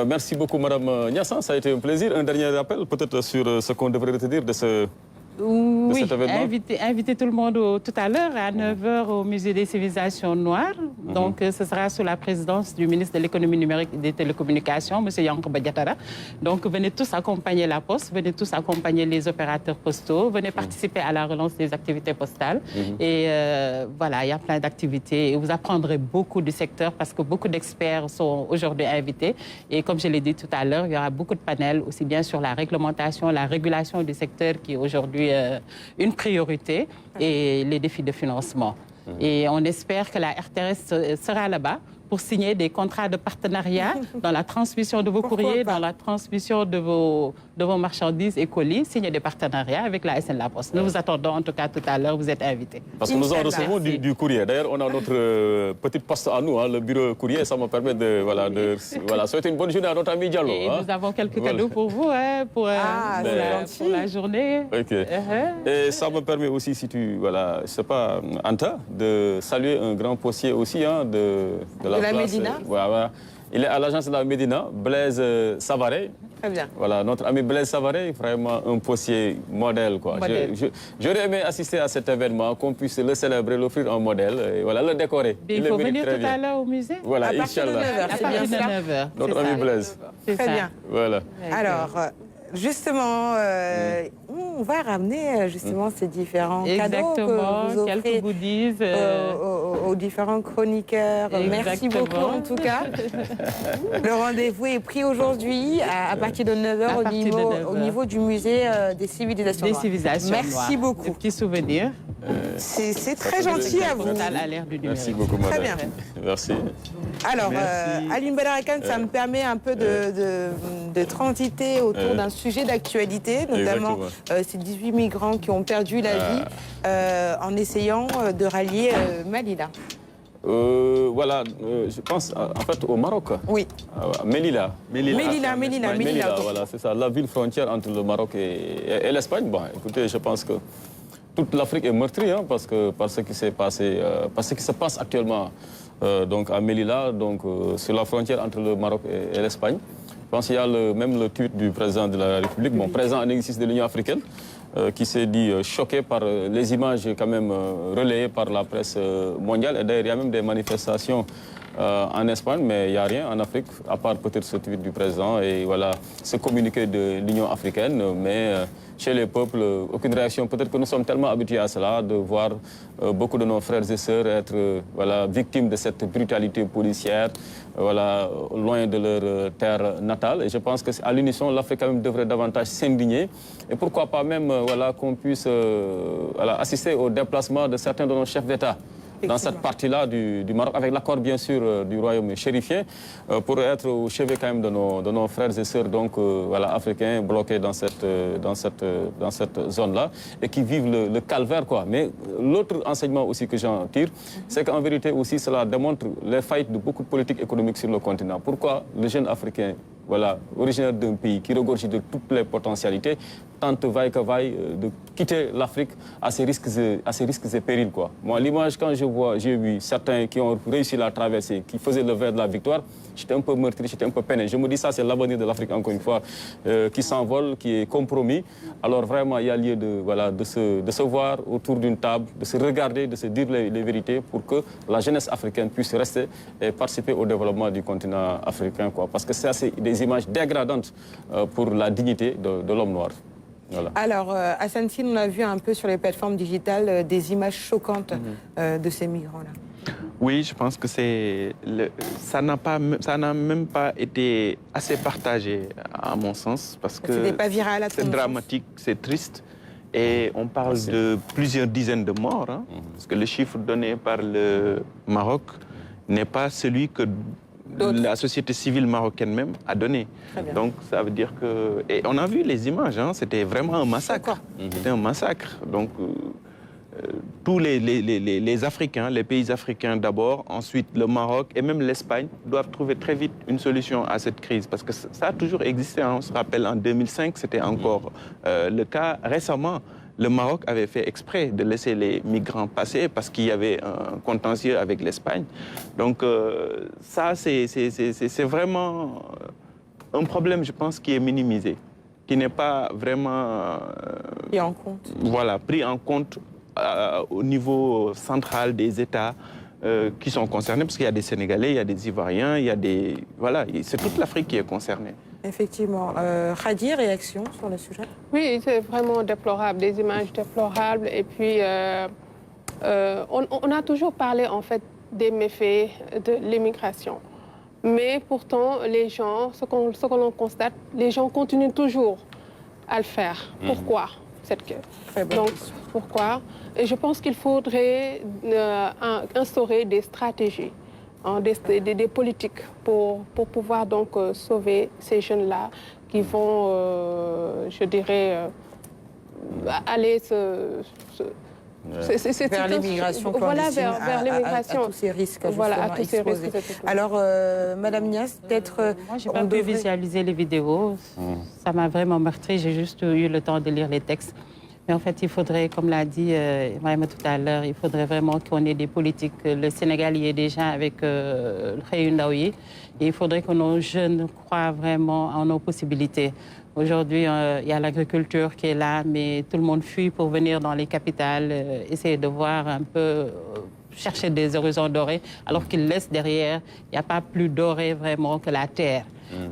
Merci beaucoup Madame Niassan, ça a été un plaisir. Un dernier rappel peut-être sur ce qu'on devrait retenir de ce... Oui, inviter tout le monde tout à l'heure à 9h au Musée des civilisations noires. Donc, ce sera sous la présidence du ministre de l'économie numérique et des télécommunications, M. Yankhoba Diattara. Donc, venez tous accompagner la Poste, venez tous accompagner les opérateurs postaux, venez participer à la relance des activités postales. Et voilà, il y a plein d'activités et vous apprendrez beaucoup du secteur parce que beaucoup d'experts sont aujourd'hui invités. Et comme je l'ai dit tout à l'heure, il y aura beaucoup de panels, aussi bien sur la réglementation, la régulation du secteur qui est aujourd'hui une priorité et les défis de financement. Et on espère que la RTRS sera là-bas pour signer des contrats de partenariat dans la transmission de vos courriers, dans la transmission de vos marchandises et colis, signer des partenariats avec la SN La Poste. Nous vous attendons en tout cas tout à l'heure, vous êtes invités. Parce que nous en recevons du courrier. D'ailleurs, on a notre petite poste à nous, le bureau courrier, ça me permet de souhaiter une bonne journée à notre ami Diallo. Et nous avons quelques cadeaux pour vous, pour la journée. Okay. Et ça me permet aussi, si tu, je sais pas, Anta, de saluer un grand postier aussi de la Médina. Il est à l'agence de la Médina, Blaise Savaret. Très bien. Voilà, notre ami Blaise Savaret, vraiment un postier modèle. J'aurais aimé assister à cet événement, qu'on puisse le célébrer, l'offrir un modèle, et le décorer. Il faut venir tout à l'heure au musée. Voilà, à partir de 9h. À partir de 9h. Notre ami Blaise. Très bien. Voilà. Alors, justement, on va ramener justement ces différents cadeaux que vous offrez quelques goodies aux différents chroniqueurs. Merci beaucoup en tout cas. Le rendez-vous est pris aujourd'hui à partir de 9h au niveau du musée des civilisations noires. Merci beaucoup. Des petits souvenirs. C'est très gentil à vous. Merci beaucoup, madame. Très bien. Merci. Alors, Aline Badarakan, ça me permet un peu de transiter autour d'un sujet d'actualité, notamment ces 18 migrants qui ont perdu la vie en essayant de rallier Melilla. Je pense en fait au Maroc. Oui. Melilla. Melilla. Voilà, c'est ça, la ville frontière entre le Maroc et l'Espagne. Bon, écoutez, je pense que toute l'Afrique est meurtrie par ce qui s'est passé, par ce qui se passe actuellement donc à Melilla, sur la frontière entre le Maroc et l'Espagne. Je pense qu'il y a même le tweet du président de la République, président en exercice de l'Union africaine, qui s'est dit choqué par les images quand même relayées par la presse mondiale. Et d'ailleurs, il y a même des manifestations en Espagne, mais il n'y a rien en Afrique, à part peut-être ce tweet du président et ce communiqué de l'Union africaine. Mais chez les peuples, aucune réaction. Peut-être que nous sommes tellement habitués à cela, de voir beaucoup de nos frères et sœurs être victimes de cette brutalité policière, loin de leur terre natale. Et je pense qu'à l'unisson, l'Afrique quand même devrait davantage s'indigner. Et pourquoi pas même qu'on puisse assister au déplacement de certains de nos chefs d'État dans cette partie-là du Maroc, avec l'accord bien sûr du royaume chérifien, pour être au chevet quand même de nos frères et sœurs africains bloqués dans cette zone-là et qui vivent le calvaire. Mais l'autre enseignement aussi que j'en tire, c'est qu'en vérité aussi cela démontre les faillites de beaucoup de politiques économiques sur le continent. Pourquoi le jeune Africain, originaire d'un pays qui regorge de toutes les potentialités, tant vaille que vaille, de quitter l'Afrique à ses risques et périls, quoi. Moi, l'image, quand j'ai vu certains qui ont réussi la traversée, qui faisaient le vers de la victoire, j'étais un peu meurtri, j'étais un peu peiné. Je me dis, ça, c'est l'avenir de l'Afrique, encore une fois, qui s'envole, qui est compromis. Alors, vraiment, il y a lieu de se voir autour d'une table, de se regarder, de se dire les vérités pour que la jeunesse africaine puisse rester et participer au développement du continent africain, quoi. Parce que ça, c'est des images dégradantes pour la dignité de l'homme noir. Voilà. Alors, Hassan Sine, on a vu un peu sur les plateformes digitales des images choquantes de ces migrants-là. Oui, je pense que ça n'a même pas été assez partagé, à mon sens, parce que c'était pas viral, c'est dramatique, c'est triste. Et on parle de plusieurs dizaines de morts, hein, parce que le chiffre donné par le Maroc n'est pas celui que la société civile marocaine même a donné. Donc ça veut dire que... Et on a vu les images, hein, c'était vraiment un massacre. C'était un massacre. Donc tous les Africains, les pays africains d'abord, ensuite le Maroc et même l'Espagne doivent trouver très vite une solution à cette crise. Parce que ça a toujours existé, hein. On se rappelle en 2005, c'était encore le cas. Récemment, le Maroc avait fait exprès de laisser les migrants passer parce qu'il y avait un contentieux avec l'Espagne. Donc ça, c'est vraiment un problème, je pense, qui est minimisé, qui n'est pas vraiment pris en compte. Voilà, pris en compte au niveau central des États qui sont concernés, parce qu'il y a des Sénégalais, il y a des Ivoiriens, il y a des... Voilà, c'est toute l'Afrique qui est concernée. Effectivement. Khady, réaction sur le sujet? Oui, c'est vraiment déplorable, des images déplorables. Et puis, on a toujours parlé, en fait, des méfaits de l'immigration. Mais pourtant, les gens, ce que l'on constate, les gens continuent toujours à le faire. Pourquoi Donc, pourquoi? Et je pense qu'il faudrait instaurer des stratégies, des politiques pour pouvoir donc sauver ces jeunes-là qui vont, je dirais, aller vers l'immigration clandestine, vers l'immigration. à tous ces risques, voilà, à tous ces exposés. risques. Alors, Madame Niasse, peut-être... moi, j'ai pas pu visualiser les vidéos. Ça m'a vraiment meurtri. J'ai juste eu le temps de lire les textes. Mais en fait, il faudrait, comme l'a dit Ibrahima tout à l'heure, il faudrait vraiment qu'on ait des politiques. Le Sénégal y est déjà avec le Khayou Ndaoui. Et il faudrait que nos jeunes croient vraiment en nos possibilités. Aujourd'hui, il y a l'agriculture qui est là, mais tout le monde fuit pour venir dans les capitales, essayer de voir un peu, chercher des horizons dorés, alors qu'ils laissent derrière, il n'y a pas plus doré vraiment que la terre.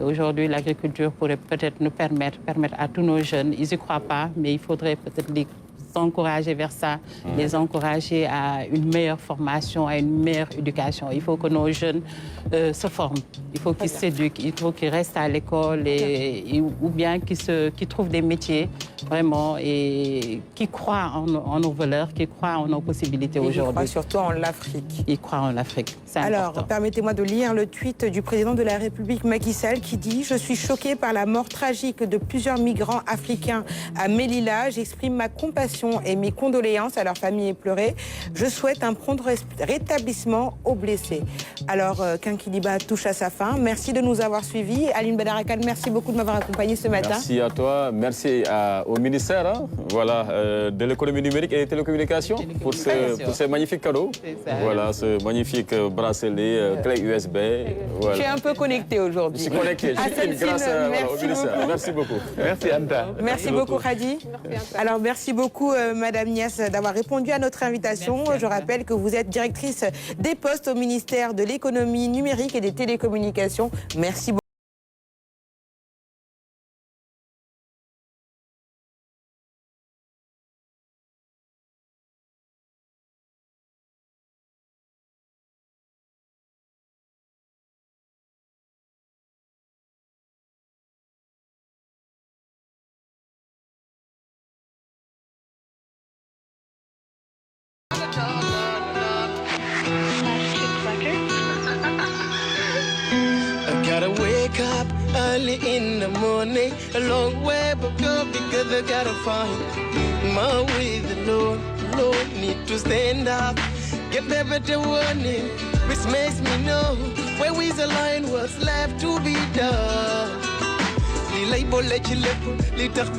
Aujourd'hui, l'agriculture pourrait peut-être nous permettre à tous nos jeunes, ils n'y croient pas, mais il faudrait peut-être les encourager vers ça, les encourager à une meilleure formation, à une meilleure éducation. Il faut que nos jeunes se forment, il faut qu'ils s'éduquent, il faut qu'ils restent à l'école ou bien qu'ils trouvent des métiers vraiment et qui croient en nos valeurs, qui croient en nos possibilités aujourd'hui. Ils croient surtout en l'Afrique. Ils croient en l'Afrique, c'est Alors, important. permettez-moi de lire le tweet du président de la République, Macky Sall, qui dit « Je suis choqué par la mort tragique de plusieurs migrants africains à Melilla. J'exprime ma compassion et mes condoléances à leurs familles éplorées. Je souhaite un prompt rétablissement aux blessés. » Alors, Kinkeliba touche à sa fin. Merci de nous avoir suivis. Aline Badarakan, merci beaucoup de m'avoir accompagné ce matin. Merci à toi. Merci au ministère de l'économie numérique et des télécommunications pour ces magnifiques cadeaux. Voilà, ce magnifique bracelet, clé USB. Voilà. Je suis un peu connectée aujourd'hui. Je suis connecté. Grâce au ministère. Merci beaucoup. Merci Anta. Merci beaucoup Khady. Alors merci beaucoup Madame Niasse d'avoir répondu à notre invitation. Je rappelle que vous êtes directrice des postes au ministère de l'économie numérique et des télécommunications. Merci beaucoup. Gotta wake up early in the morning, a long way but go because I gotta find my way. The Lord need to stand up, get the better warning, which makes me know where we align what's left to be done. Li lay bolé ci lepp li tax